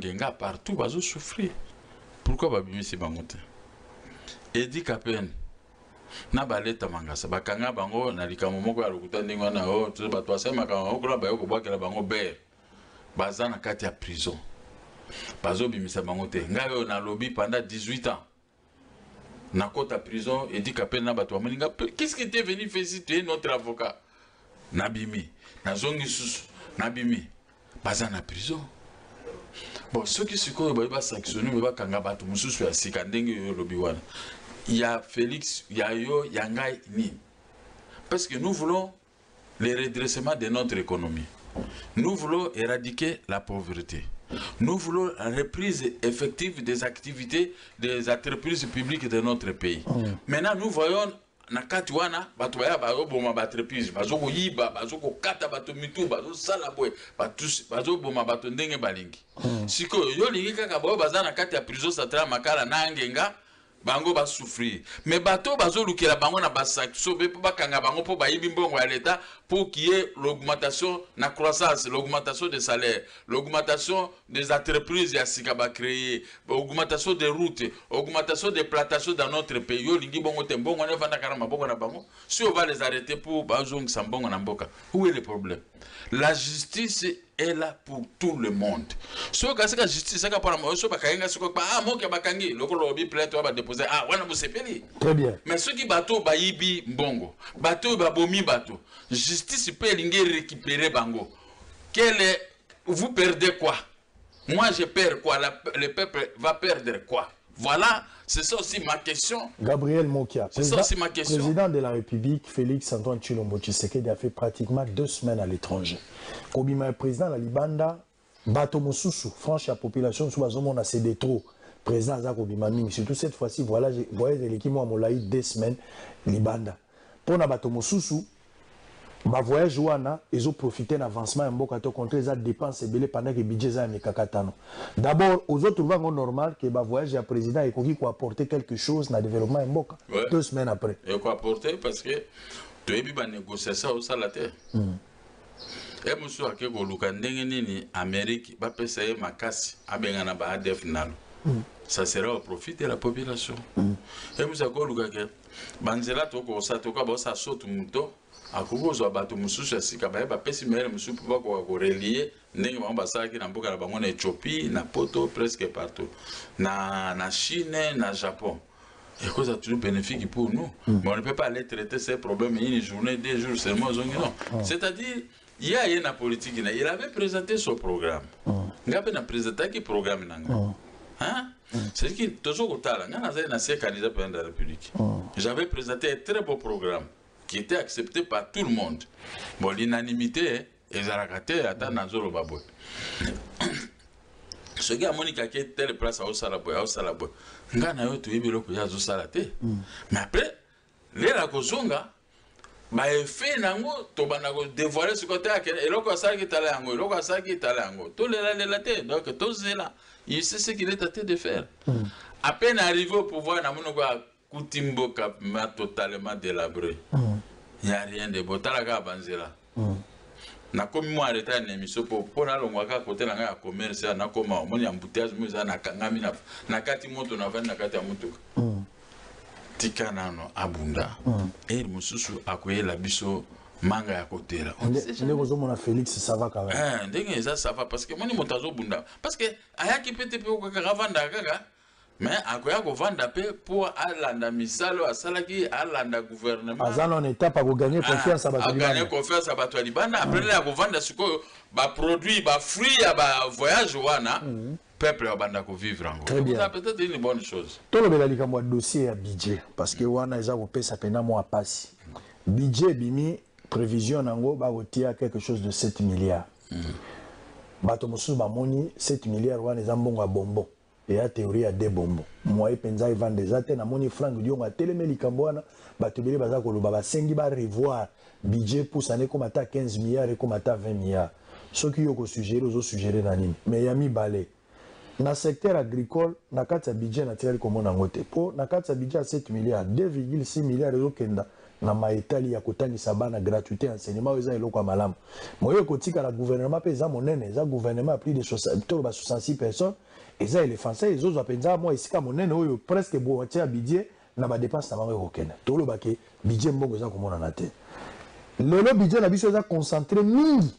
Speaker 2: Genga partout, va souffrir. Pourquoi Babimi si bangote? Edi Kapen. Na baleta mangasa bakanga bango na likamomoko ya lokuta ndingo na o to bato asema kama ko la bayo ko bwakela bango ber. Bazana kati ya prison. Bazo bimisa bangote ngayo na lobby pendant 18 ans na kota prison et dit qu'appelle na bato maninga qu'est-ce qui t'est venu faire ici tu es notre avocat nabimi na zongi susu nabimi baza na prison bon ceux qui sikoyo ba sanctionner ba kanga bato mususu ya sika ndenge yo lobby wana il y a Félix il y a yo yangai ni parce que nous voulons le redressement de notre économie, nous voulons éradiquer la pauvreté. Nous voulons la reprise effective des activités des entreprises publiques de notre pays. Maintenant, nous voyons nakati wana batu baya bazo boma entreprise bazo ko yiba bazo ko kata bato mitu bazo sala boy bazo boma bato ndenge balingi. Siko yo lingi kaka bayo baza nakati ya prison centrale makala na ngenga bango ba souffrir. Mais bato bazo lukela bango na basak so be pa kanga bango po ba yibi mbongo ya l'État pour qu'il y ait l'augmentation na croissance, l'augmentation des salaires, l'augmentation des entreprises ya sikaba créer, l'augmentation des routes, l'augmentation des plantations dans notre pays. Yo lingi bongo tembongo na vanda karama bongo na bango. Si on va les arrêter pour bazong sambongo na mboka. Où est le problème? La justice est là pour tout le monde. Si on a la justice, c'est pour moi. Si on a ah moi qui bakangi, le lobby plainte va déposer ah wana musepeli.
Speaker 1: Très bien.
Speaker 2: Mais ceux qui bateau bayibi mbongo, bateau babomi bateau. Justice peut récupérer bango. Vous perdez quoi? Moi je perds quoi? Le peuple va perdre quoi? Voilà, c'est ça aussi ma question.
Speaker 1: Gabriel Mokia,
Speaker 2: président
Speaker 1: de la République, Félix Antoine Tshilombo Tshisekedi a fait pratiquement 2 semaines à l'étranger. Kobima président la Libanda, Bato Mosusu, franche la population, sous bazomon a cédé trop. Président Azak Kobima Ming, surtout cette fois-ci, voilà, voyez l'équipe moi Molaï 2 semaines, Libanda. Pour na Bato Mosusu, ma voyage wana ils ont profité d'avancement mboka to contre les dépenses belé pendant que budget za mikakatano. D'abord aux autres vont normal que ba voyage ya président et qui ko apporter quelque chose na développement mboka 2 semaines après.
Speaker 2: Et quoi apporter parce que tu es bien négocier ça au salaire. Et monsieur ake ko luka ndenge nini Amérique ba pesa ye makasi abengana ba ADF nalo. Ça sera au profit de la population. Et monsieur ko luka ke banzela to ko sa to ka ba sa sotu muto akubozo bato mususu asika ba pesi mere mususu pour ko relier ndenge ba basaki na mboka na bango na Éthiopie na poto presque partout na Chine na Japon et cause a toujours bénéfique pour nous. Mais on ne peut pas aller traiter ces problèmes une journée 2 jours seulement non. C'est-à-dire il y a une politique il avait présenté son programme. Ngabe na présenté qui programme nanga. Hein? C'est que toujours au tala ngana za na se candidat président de la République. J'avais présenté un très beau programme qui était accepté par tout le monde. Bon, l'unanimité, les arakaté, attends, Nazoro Baboy. Ce qui a moniqué qui est telle place à Osalaboy, Ngana yo tu ibilo kuya Zosalate. Mais après, les Rakosonga, bah, effet nango, to banago dévoiler ce côté, et l'autre a ça qui est allé en haut, l'autre a ça qui est allé en haut. Tout les tête, donc tout c'est là. Il sait ce qu'il est à tête de faire. À peine arrivé au pouvoir, Namonoga. Kutimboka m'a totalement délabré. Il n'y a rien de beau. Talaga banzela. Na komi mo arrêté une émission pour na longwaka côté na ya commerce na koma mo ni embouteillage mo za na kangami na kati moto na vana na kati ya moto. tika nano abunda et mususu akoyela biso manga ya kotela
Speaker 1: on Félix ça va quand même
Speaker 2: ndenge ça va parce que moni motazo bunda parce que ayaki pete pe ko kavanda kaka mais akoya ko vanda pe pour alanda misalo asalaki alanda gouvernement
Speaker 1: azana en étape pour gagner confiance à Batoualibana
Speaker 2: gagner confiance à Batoualibana après la ko vanda siko ba produit ba fruit ya ba voyage wana peuple va banda ko vivre en
Speaker 1: très bien
Speaker 2: peut-être une bonne chose
Speaker 1: tout le belali mo dossier à budget parce que wana eza ko pesa pena mo apasi budget bimi prévision nango ba otia quelque chose de 7 milliards bato mosusu ba moni 7 milliards wana eza mbongo ya bonbon et la théorie à des bonbons moi et penza ils vendent des athènes à moni franc dion a télémeli kambwana bato bele baza ko loba ba sengi ba revoir budget pour ça ne comme ata 15 milliards et comme ata 20 milliards ce qui yoko suggérer aux suggérer nanini mais yami balé na secteur agricole na kati ya budget na tirali komona ngote po na kati ya budget 7 milliards 2,6 milliards ezokenda na maetali ya kotangisa bana gratuité enseignement eza eloko ya malamu moyo kotika la gouvernement pe eza monene eza gouvernement a plus de 66 personnes eza éléphantien ezozwa penza moi esika monene oyo presque boatie ya budget na ba dépense na bango ekokende toloba ke budget mbongo eza komona na te lelo budget na biso eza concentré mingi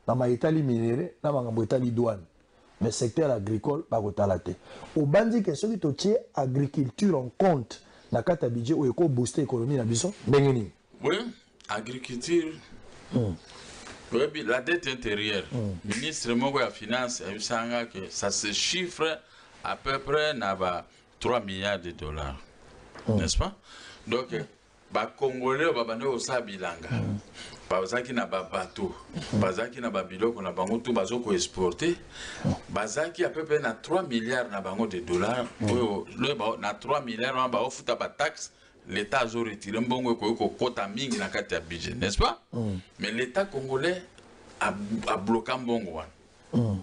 Speaker 1: na maetali minéré na makambo etali douane mais secteur agricole bakotala te obandi ke soki totie agriculture en compte na kata budget oyo ko booster économie na biso ndenge nini
Speaker 2: oui agriculture oui la dette intérieure ministre moko ya finance ayusanga que ça se chiffre à peu près na ba 3 milliards de dollars n'est-ce pas donc ba congolais ba bande osa bilanga bazaki na ba bateau bazaki na ba biloko na bango tout bazoko exporter bazaki à peu près na 3 milliards na bango de dollars na 3 milliards ba ofuta ba taxe l'État a retiré mbongo ko kota mingi na kati ya budget n'est-ce pas mais l'État congolais a bloqué mbongo wana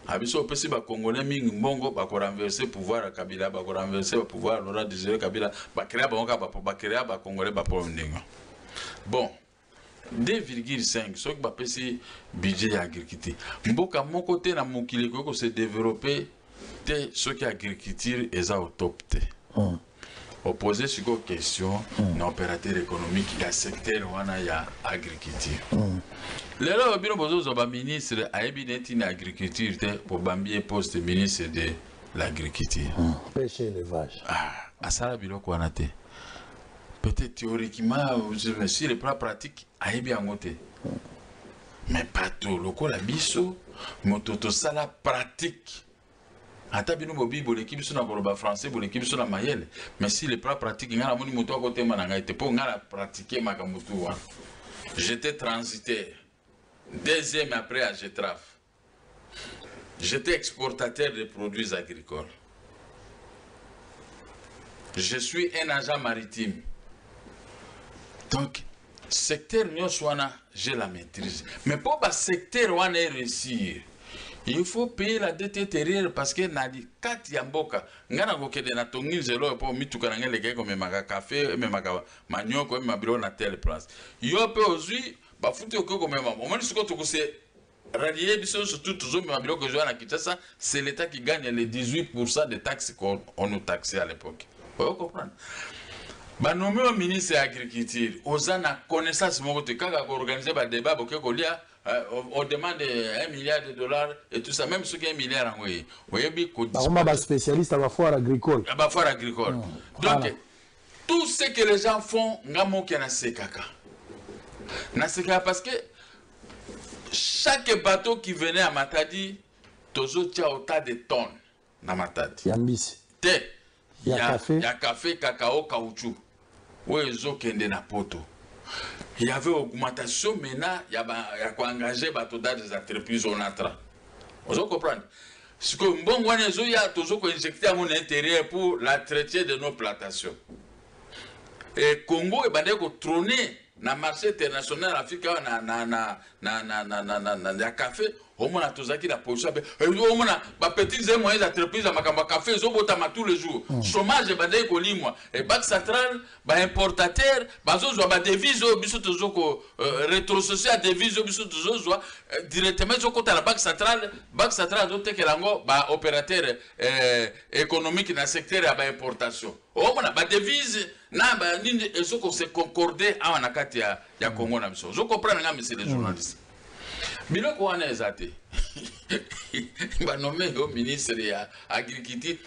Speaker 2: abiso pesi ba congolais mingi mbongo ba ko renverser pouvoir à Kabila ba ko renverser pouvoir Laurent Désiré Kabila ba créer ba créer ba congolais ba pour ndingo bon 2,5 ce qui va passer budget agriculture mboka mon côté na mokili ko se développer te ce qui agriculture est au top te opposer sur une question na opérateur économique ya secteur wana ya agriculture lelo bino bozo ba ministre ayebi neti na agriculture te pour bambie poste ministre de l'agriculture
Speaker 1: pêche élevage
Speaker 2: asala biloko wana te peut-être théoriquement mais sur le plan pratique ayebi yango te mais pas tout lokola biso moto tosala pratique ata bino bobi boleki biso na koloba français boleki biso na mayele mais si le plan pratique ngala moni moto akotema na ngai te po ngala pratiquer makambo tu wana j'étais transitaire deuxième après à Getraf j'étais exportateur de produits agricoles je suis un agent maritime donc secteur nyoswana j'ai la maîtrise mais pour ba secteur wana réussir il faut payer la dette intérieure parce que nadi kati ya mboka ngana kokede na tongi zelo po mituka na ngele keko memaka café memaka manyoko memabilo na telle place yo pe ozui ba futi okoko mema omoni siko to kose radier biso surtout toujours memabilo que joa na Kinshasa c'est l'état qui gagne les 18% de taxes qu'on nous taxait à l'époque vous comprenez ba nommé au ministre de l'agriculture ozana connaissance moko te kaka ko organiser ba débat bokeko lia on demande 1 milliard de dollars et tout ça, même ce qui est 1 milliard en oui.
Speaker 1: On a des spécialistes à la foire agricole.
Speaker 2: À la foire agricole. Donc, voilà. Tout ce que les gens font, ngamo qui na sekaka. Na sekaka parce que chaque bateau qui venait à Matadi, tozo tia autant de tonnes na Matadi.
Speaker 1: Yambisi.
Speaker 2: Te.
Speaker 1: Il y a café.
Speaker 2: Il y a café, cacao, caoutchouc. Ouais, zo kende na poto. Il y avait augmentation maintenant, il y a quoi engager des entreprises au Natra. Vous comprenez? Ce que bon, il y a toujours injecté à mon intérieur pour l'entretien de nos plantations. Et Congo est trôné dans le marché international africain na café. Au moins, la position. Au moins, les petites et moyennes entreprises à café, ils ont tous les jours. Chômage, et Banque centrale, les importateurs, les devises, rétrocession à devises, directement, ils ont compté à la Banque centrale, opérateur économique dans le secteur de l'importation. Au moins, les devises, na ba nini ezoko se concorder awa na kati ya Congo na biso zo comprendre nga monsieur les journalistes biloko wana ezate ba nommé au ministre ya agriculture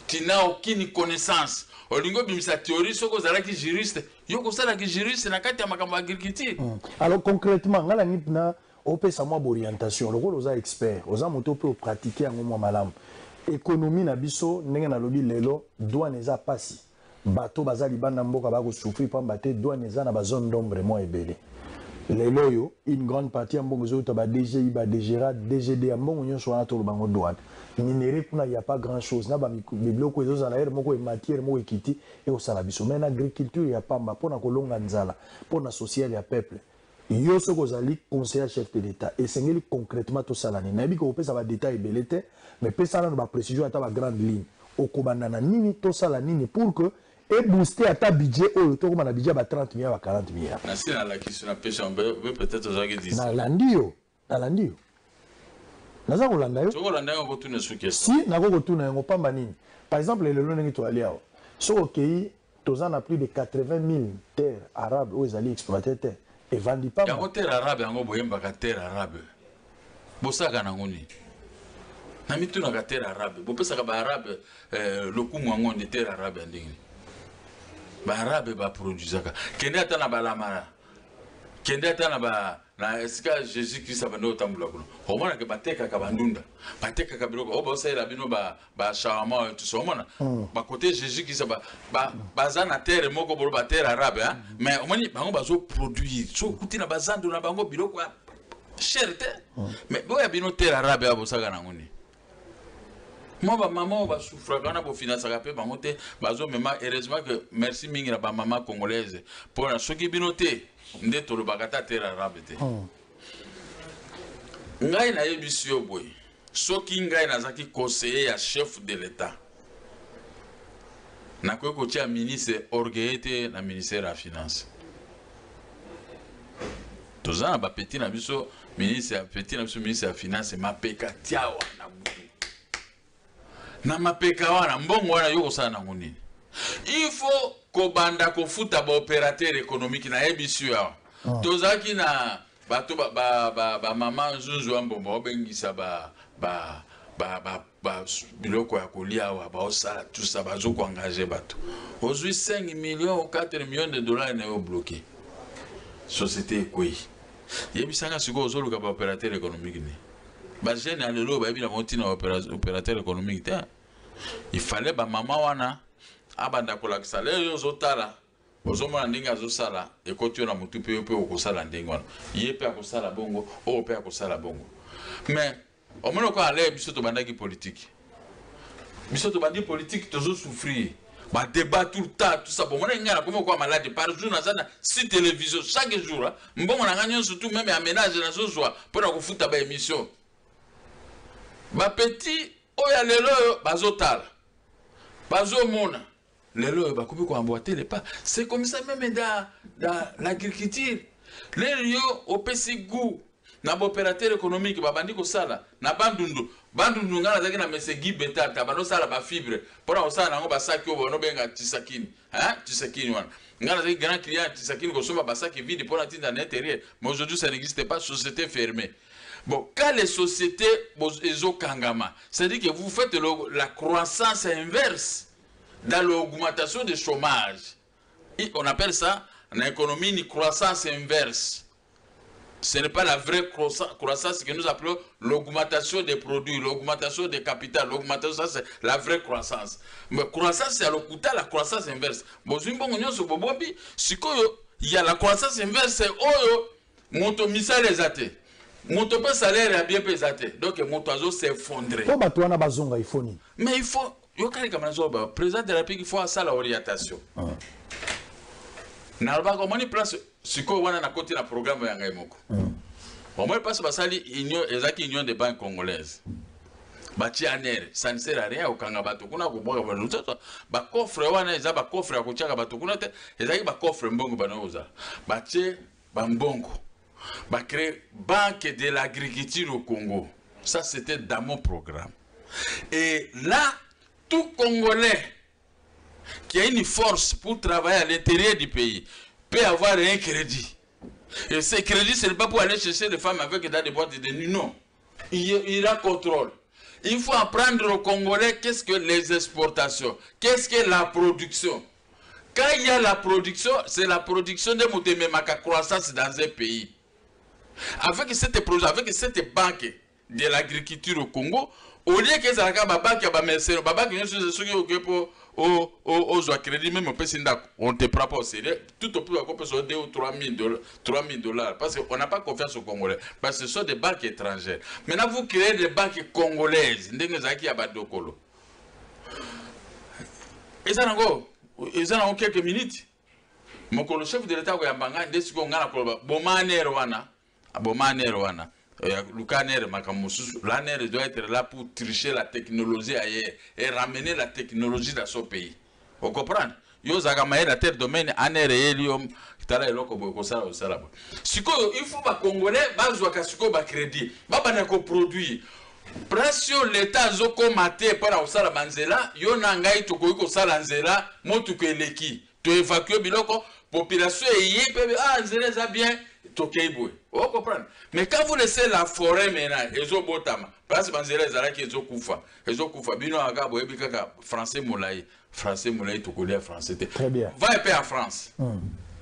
Speaker 2: qui n'a aucune connaissance olingo bimisa théorie soko zalaki juriste yoko sala ki juriste na kati ya makambo agriculture.
Speaker 1: Alors concrètement ngala ngitna opesa mwa orientation lokolo oza expert oza moto pe pratiquer yango mwa malamu économie na biso ndenge na lobi lelo douane eza pasi bato bazali banda mboka ba ko souffrir pamba te douane eza na ba zone d'ombre mo ebele lelo yo une grande partie ya mbongo zo to ba DGI ba DGRA DGD ya mbongo nyonso wana to bango douane minéré kuna y a pas grand chose na ba bibloko ezo za na ere moko e matière moko ekiti e osala biso mais na agriculture ya pamba pona kolonga nzala pona social ya peuple yo soko zali conseiller chef de l'état et sengeli concrètement to salani na biko pesa ba détail belete mais pesa na ba précision ata ba grande ligne okobanda na nini to sala nini pour que et booster ata budget oyo to koma na budget ba 30 milliards ba 40 milliards
Speaker 2: na sina la question na pesa peut-être ozaki dit
Speaker 1: na landio naza kolanda yo
Speaker 2: sokolanda yo kotuna suke
Speaker 1: si nako kotuna yango pamba nini par exemple lelo ndenge to ali awa soko kei tozana plus de 80 000 terres arabes oyo ezali exploiter terre et vandi pas
Speaker 2: yango terre arabe yango boyembaka terre arabe bosaka nango nini na mitunaka terre arabe bopesaka baarabe lokumu yango nde terre arabe ya ndenge baarabe baproduisaka kende ata na balamara kende ata na esika Jésus Christ abandi otambola kuna omonaka batekaka bandunda batekaka biloko oyo baosalela bino bashawama oyo tuso omona bakote Jésus Christ baza na terre moko bolo baterre arabe mais omoni bango bazoproduire sokuti na bazando na bango biloko ya cher te mais boya bino terre arabe ya bosaka nango ni moi ba maman ba souffre kana bo financaka pe bango te bazo mema heureusement que merci mingi na ba maman congolaise pour na soki bino te nde tolobaka ta terre arabe te ngai na yebisi yo boy soki ngai nazaki conseiller ya chef de l'état nakoki kotia ministre orgueil te na ministère ya finance toza na bapeti na biso ministre ya peti na biso ministre ya finance mapeka tiawa na butu na mapeka wana mbongo wana yo kosala nango nini il faut kobanda kofuta baopérateur économique na yebisi yo awa tozalaki na bato bamama nzunzu ya mbombo obengisa biloko ya kolia awa baosala tusa bazokoengage bato ozwi 5 millions ou 4 millions de dollars na yo bloqué société ekwei yebisanga sikoyo ozoluka baopérateur économique ni bagene ya lelo bayebi na montina opérateur économique te il fallait bamama wana abanda kolakisa lelo ozotala ozomona ndenge azosala ekoti yo na motu mpe yo mpe okosala ndenge wana ye mpe akosala bongo oyo mpe akosala bongo mais omona oko ale biso tobandaki politique biso tobandi politique tozosouffrir badébat tout le temps tout ça bomona ngai nakomi okoya malade par jour naza na 6 télévision chaque jour mbongo na ngai nyonso tout même ya ménage nazozwa mpo na kofuta baémission bapeti oyo ya lelo oyo bazotala bazomona lelo oyo bakomi koamboite le pas c'est comme ça même dans l'agriculture lelo yo opesi goût na baopérateur économique babandi kosala na bandundu ngai nazalaki na mese Guy Betata bandosala bafibre mpona kosala nango basaki oyo banobenga tisakini tisakini wana ngai nazalaki grand client ya tisakini kosomba basaki vide mpona tinda na intérieur mais aujourd'hui ça n'existe pas, société fermée. Bon, quand les sociétés ezokangama, c'est-à-dire que vous faites la croissance inverse dans l'augmentation du chômage. Et on appelle ça en économie une croissance inverse. Ce n'est pas la vraie croissance que nous appelons l'augmentation des produits, l'augmentation des capitaux, l'augmentation, ça c'est la vraie croissance. Mais croissance c'est la croissance inverse. Bon, il y a la croissance inverse, moto misa les athées. Moto pe salaire a bien pesé. Donc moto azo s'effondrer.
Speaker 1: Pour bato wana bazonga il faut ni.
Speaker 2: Mais il faut yo kali kama zoba président de la République il faut ça la orientation. Na ba ko moni place siko wana na côté na programme ya ngai moko. Au moins passe basali union ezaki union des banques congolaises. Bati anere ça ne sert à rien okanga bato kuna ko boka ba lutso ba coffre wana eza ba coffre ya kuchaka bato kuna te ezaki ba coffre mbongo banoza. Bati ba mbongo. Bah, créer Banque de l'agriculture au Congo. Ça, c'était dans mon programme. Et là, tout Congolais qui a une force pour travailler à l'intérieur du pays, peut avoir un crédit. Et ce crédit, ce n'est pas pour aller chercher des femmes avec des boîtes de nuit, non. Il y a contrôle. Il faut apprendre aux Congolais qu'est-ce que les exportations, qu'est-ce que la production. Quand il y a la production, c'est la production de Moutememaka croissance dans un pays. Avec cette banque de l'agriculture au Congo, au lieu que ça la banque à Bamesero, banque qui pour aux crédit même on te prend pas au sérieux, tout au plus on peut se 2 ou 3 000 dollars parce qu'on n'a pas confiance aux Congolais parce que ce sont des banques étrangères. Maintenant vous créez des banques congolaises, ndengezaki ya badokolo. Et ça en quelques minutes. Mon chef de l'État ya mbanga ndesiko ngana ko bomanero wana. L'ANR doit être là pour tricher la technologie ailleurs et ramener la technologie dans son pays. Vous comprenez? Il faut que les Congolais aient crédit, produit. Presque l'État a maté par la Banzela, il y a un gars qui a Lanzela, Motukeleki. Tu évacues la population et Nzela bien. Vous comprenez? Mais quand vous laissez la forêt maintenant, ils ont botama. Parce que ils ont koufa. Ils ont koufa. Bino aga boyebi kaka français moulay. Français moulay to connais français.
Speaker 1: Très bien.
Speaker 2: Va et paix en France.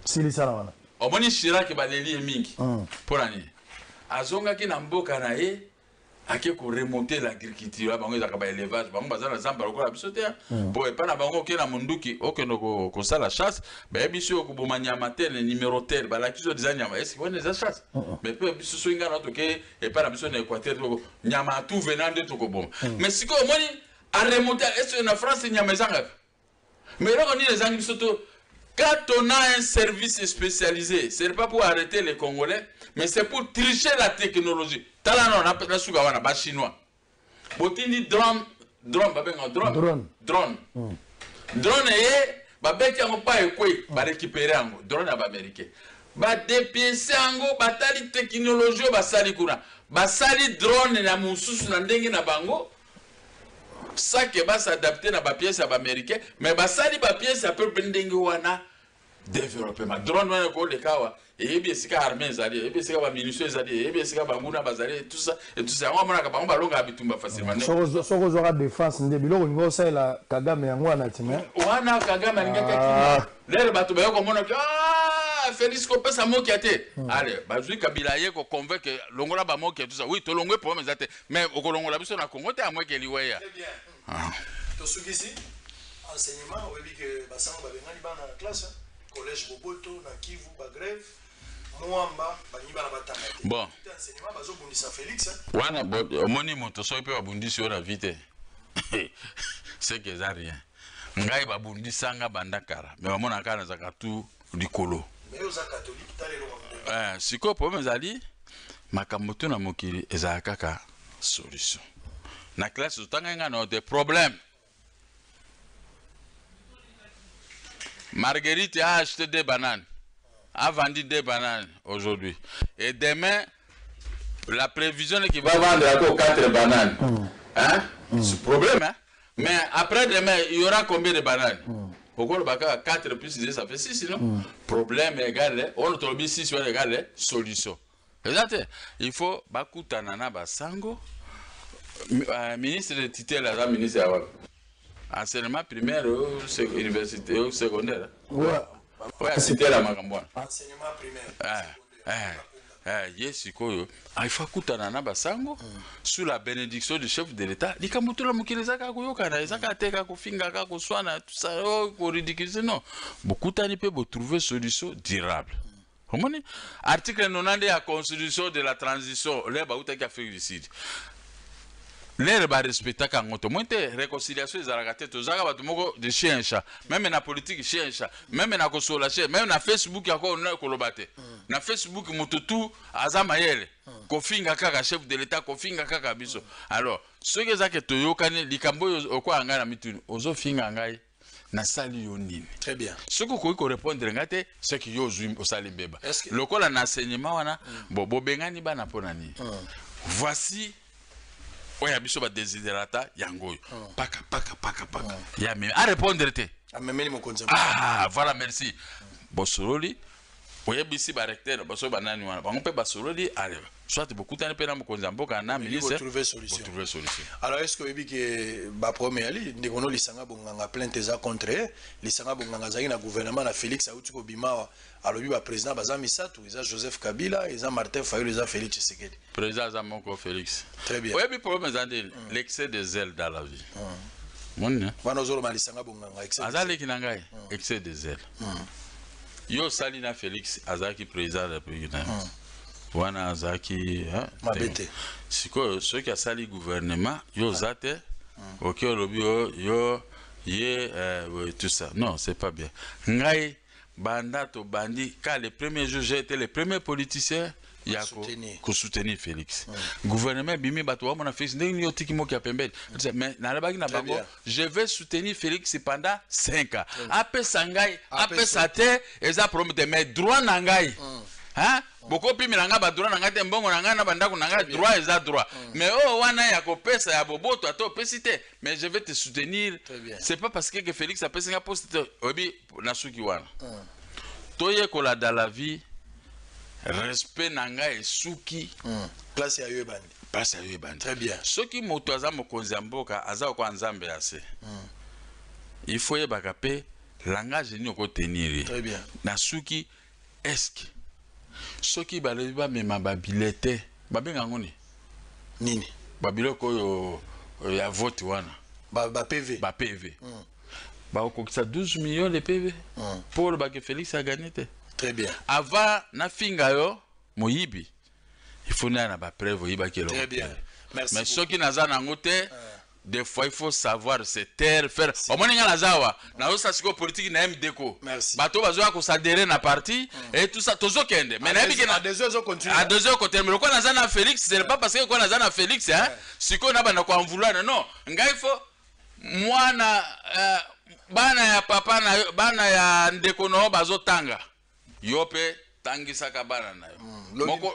Speaker 1: Si les salons.
Speaker 2: Au moni Chirac baleli mingi. Pour l'année. Azonga ki na mboka na ye. Ake ko remonter l'agriculture, bango ezaka ba élevage, bango bazana zamba lokola biso te. Bo epa na bango ke na munduki, okeno ko sala chasse, ba biso ko boma nyama te le numérotaire, ba la kiso des nyama, est-ce qu'on les chasse? Mais peu biso so ngana to ke epa na biso na Équateur nyama tout venant de to ko boma. Mais siko moni a remonter est-ce na France nyama zanga. Mais là on dit les Anglais surtout quand on a un service spécialisé, ce n'est pas pour arrêter les Congolais, mais c'est pour tricher la technologie. Talano na peta suka wana ba chinois. Botini drone ba beti yango pa ekwe ba récupérer yango drone ba américain. Ba dépiécer yango ba tali technologie ba sali kuna. Ba sali drone na mususu na ndenge na bango. Ça que va s'adapter na ba pièce ba américain, mais ba sali ba pièce a peu ndenge wana développement. Drone wana ko le kawa. Et bien, c'est armée, et bien, c'est ministre, et bien, c'est tout ça, et tout ça. On va facilement.
Speaker 1: Si vous aurez défense, vous avez la Kagame et Wana Timé.
Speaker 2: Wana Kagame et Wana. L'air bateau, comme on a dit, ah, Félix Copé, ça m'a quitté. Allez, je dis Kabilaye qu'on convainc que l'ongola ba mo tout ça. Oui, tout l'ongola pour mes athées. Mais au Colongola, on a Congo, t'es à moi qui l'y a. Très bien.
Speaker 1: Tosugizi, enseignement, on dit que Bassan va venir dans la classe, collège Boboto, na Kivu, Bagrève.
Speaker 2: Bon. Wana omoni moto so pe babundisi ora vite. C'est que ça rien. Ngai babundisa nga bandakara. Mais bamona kana zakatu likolo.
Speaker 1: Mais aux catholiques talelo.
Speaker 2: Siko problème zali makambo na mokili ezaka kaka solution. Na classe tanga nga no des problèmes. Marguerite a acheté des bananes. A vendu des bananes aujourd'hui. Et demain, la prévision est qu'il va vendre encore 4 bananes. Hein? C'est le problème. Hein? Mais après demain, il y aura combien de bananes? Pourquoi le bac 4 plus 10, ça fait 6, non? Problème égal, on a trouvé 6 égal, solution. Il faut Bakou Tanana Basango, ministre de tutelle, ministre de enseignement primaire, université, secondaire.
Speaker 1: Ouais.
Speaker 2: Ouais, c'était la Macambouane.
Speaker 1: Enseignement primaire.
Speaker 2: Yes, il faut que tu basango sous la bénédiction du chef de l'État. Il faut que tu non. Beaucoup de trouver solution durable. Article 90 de la Constitution de la transition, l'air va respecter quand on monte réconciliation des aragatés tous les bateaux de chien chat même na politique chien chat même na consolation même na Facebook encore on a kolobate na Facebook mututu azamayele kofinga kaka chef de l'État kofinga kaka biso alors ce que ça que toyokane likambo okwa ngana mituni ozo finga ngai na sali yonini.
Speaker 1: Très bien.
Speaker 2: Ce que vous pouvez répondre ngate c'est que yo zui au sali beba lokola na enseignement wana bo bengani bana ponani voici oya biso ba desiderata yango paka ya mais à répondre te voilà merci bosololi oya bisi ba recteur boso banani wana bango pe basololi allez soit beaucoup tane pe na mokonza mboka na ministre
Speaker 1: trouver solution. Alors est-ce que ebi que ba premier ali ndikono lisanga bonganga plainte za contre lisanga bonganga zaki na gouvernement na Félix auti ko bima alobi ba président baza misatu eza Joseph Kabila eza Martin Fayulu eza Félix Tshisekedi
Speaker 2: président za moko Félix
Speaker 1: très bien
Speaker 2: oya bi problème zande l'excès de zèle dans la vie mon
Speaker 1: wana zolo malisanga bonganga excès
Speaker 2: azali kinangai excès de zèle yo Salina Félix azaki président de la République wana azaki
Speaker 1: mabete
Speaker 2: siko ceux qui a sali gouvernement yo zate OK lobi yo tout ça non c'est pas bien ngai bandato bandi car les premiers jours j'ai été les premiers politiciens yako ko soutenir Félix gouvernement bimi bato wa mona Félix ndenge yo tiki moki ya pembele mais na labaki na bango je vais soutenir Félix pendant 5 ans après sangai après sate eza promettre mais droit na ngai hein boko pimi nanga ba droit nanga te mbongo nanga na bandako nanga droit eza droit mais oh wana ya ko pesa ya boboto ato pesite mais je vais te soutenir c'est pas parce que Félix a pesa nga poste obi na suki wana toye kola dans la vie respect nanga et suki
Speaker 1: place ya yebandi
Speaker 2: très bien soki moto aza mokonzi ya mboka aza ko nzambe ase il faut yebaka pe langage ni ko tenir
Speaker 1: très bien
Speaker 2: na suki est-ce soki balebi bamema babilete babenga ngoni
Speaker 1: nini
Speaker 2: babiloko oyo ya vote wana
Speaker 1: PV
Speaker 2: bakokisa 12 millions de PV pour bake Félix a gagné te
Speaker 1: très bien
Speaker 2: avant na finga yo moyibi il faut na ba preuve oyibaki
Speaker 1: très bien merci
Speaker 2: mais soki naza nango te des fois il faut savoir se taire faire au moins nga nazawa na osa siko politique na MDeko bato bazoya ko s'adhérer na parti et tout ça tozo kende mais na biki na
Speaker 1: deux heures continuer
Speaker 2: à 2 heures côté mais quoi naza na Félix c'est pas parce que quoi naza na Félix hein siko na bana ko envouloir non ngai faut mwana bana ya papa na bana ya ndeko no bazotanga yope tangisaka bana na yo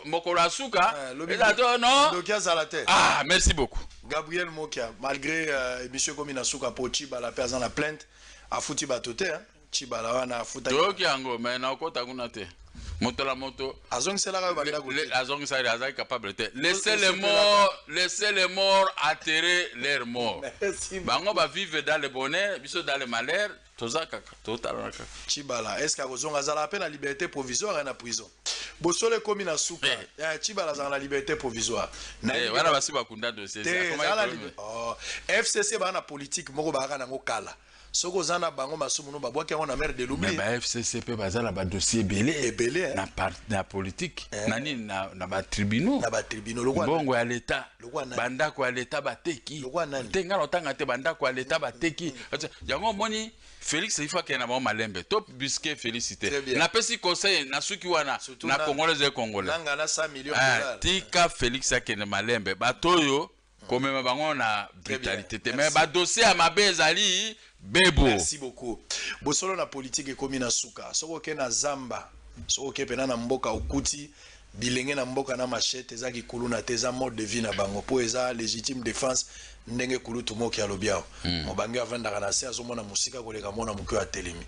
Speaker 2: moko la suka ezato non ah merci beaucoup
Speaker 1: Gabriel Mokia malgré monsieur Komina suka pochi bala pesa na plainte afuti batote hein chibala wana afuta
Speaker 2: toki yango mais na okota kuna te moto la moto
Speaker 1: azong sela ka banda ko
Speaker 2: azong sa azaki capable te laissez les morts atterrer leurs morts bango ba vivre dans le bonheur biso dans le malheur tozaka totalaka
Speaker 1: chibala est-ce que azonga zala pe la liberté provisoire na prison bosole komi na suka ya chibala za la liberté provisoire
Speaker 2: na wana basi bakunda dossier
Speaker 1: FCC ba na politique moko ba ka na ngokala soko zana bango masumu no babwaki yango na maire de Lubili
Speaker 2: mais ba FCC pe bazala ba dossier belé na politique nani na ba tribunaux
Speaker 1: lokwa
Speaker 2: bongo ya l'état bandako ya l'état bateki tenga lotanga te bandako ya l'état bateki yango moni Félix il faut qu'il y ait un malembe top busqué félicité na pesi conseil na suki wana na congolais et congolais
Speaker 1: nanga 100 millions
Speaker 2: tika Félix a qu'il y ait malembe batoyo comme même bango na brutalité mais ba dossier à mabezali bebo
Speaker 1: merci beaucoup bosolo na politique ekomi na suka soko ke na zamba soko ke pena na mboka okuti bilenge na mboka na machete ezaki kuluna teza mode de vie na bango po eza légitime défense ndenge kulutu moki alobiao mobangi avandaka na se azomona musika koleka mona mokyo ya telemi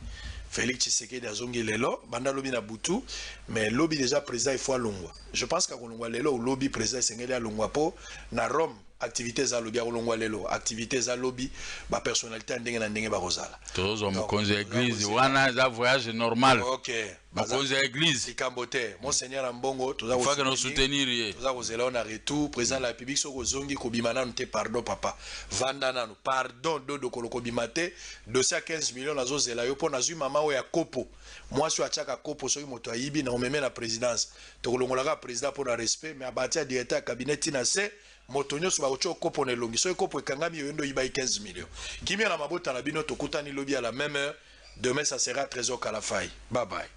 Speaker 1: Félix Tshisekedi azongi lelo banda lobi na butu mais lobi déjà président il faut alongwa je pense ka kolongwa lelo lobi président sengeli alongwa po na Rome activités za lobby alongwa lelo activités za lobby ba personnalité ndenge na ndenge ba kozala
Speaker 2: tozo mokonzi église wana za voyage normal
Speaker 1: OK
Speaker 2: mokonzi église
Speaker 1: ikambote monseigneur Mbongo toza
Speaker 2: ko no soutenir
Speaker 1: toza ko zela na retour président la République soko zongi ko bimana nte pardon papa vanda nanu pardon dodo koloko bimate dossier 15 millions nazo zela yo po nazui mama o ya kopo moi so achaka kopo soki moto ayibi na omeme na présidence to kolongolaka président pour le respect mais abatia directeur cabinet tina se motonyo so ba ocho kopo ne longi so kopo ekangami yo ndo yibai 15 millions kimia na mabota na bino tokutani lobi à la même heure demain ça sera Trésor Kalafai bye bye.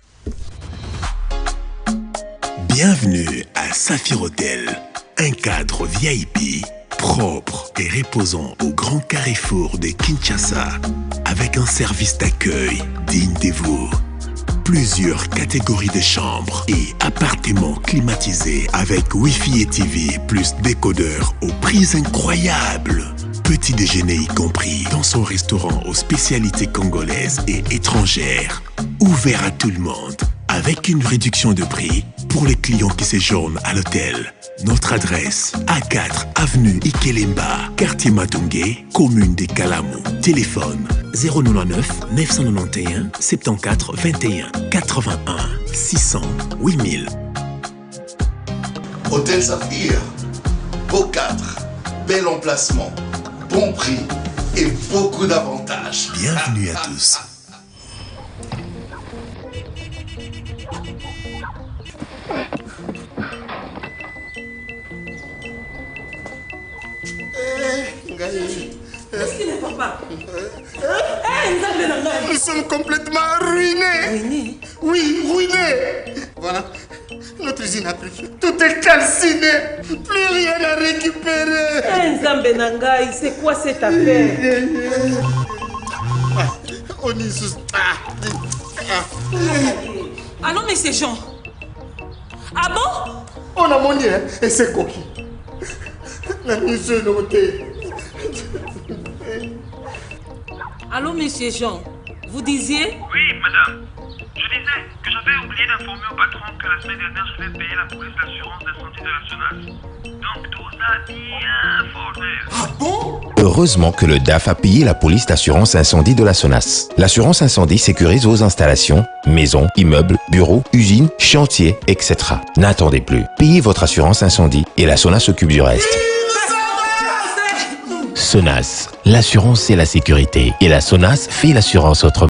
Speaker 3: Bienvenue à Saphir Hotel, un cadre VIP propre et reposant au grand carrefour de Kinshasa avec un service d'accueil digne de vous. Plusieurs catégories de chambres et appartements climatisés avec Wi-Fi et TV plus décodeur aux prix incroyables. Petit déjeuner y compris dans son restaurant aux spécialités congolaises et étrangères. Ouvert à tout le monde avec une réduction de prix pour les clients qui séjournent à l'hôtel. Notre adresse, A4 avenue Ikelemba, quartier Matungé, commune des Kalamou. Téléphone 099 991 74 21 81 600 8000.
Speaker 4: Hôtel Saphir, beau cadre, bel emplacement, bon prix et beaucoup d'avantages.
Speaker 3: Bienvenue à tous.
Speaker 5: Qu'est-ce qu'il est, papa?
Speaker 4: Nous sommes complètement ruinés.
Speaker 5: Ruinés?
Speaker 4: Oui, ruinés. Voilà, notre usine a pris feu. Tout est calciné. Plus rien à récupérer.
Speaker 5: Nzambe Nangai, c'est quoi cette affaire?
Speaker 4: On est sous...
Speaker 5: Allô, monsieur Jean? Ah bon?
Speaker 4: On a monié, hein, et c'est coquille. La mise de l'hôtel.
Speaker 5: Allô, monsieur Jean? Vous disiez?
Speaker 6: Oui, madame. Je disais que j'avais oublié d'informer au patron que la semaine dernière, je vais payer la police d'assurance d'incendie de la SONAS. Donc tout ça bien formé.
Speaker 4: Ah bon?
Speaker 7: Heureusement que le DAF a payé la police d'assurance incendie de la SONAS. L'assurance incendie sécurise vos installations, maisons, immeubles, bureaux, usines, chantiers, etc. N'attendez plus. Payez votre assurance incendie et la SONAS s'occupe du reste. SONAS, l'assurance c'est la sécurité et la SONAS fait l'assurance autrement.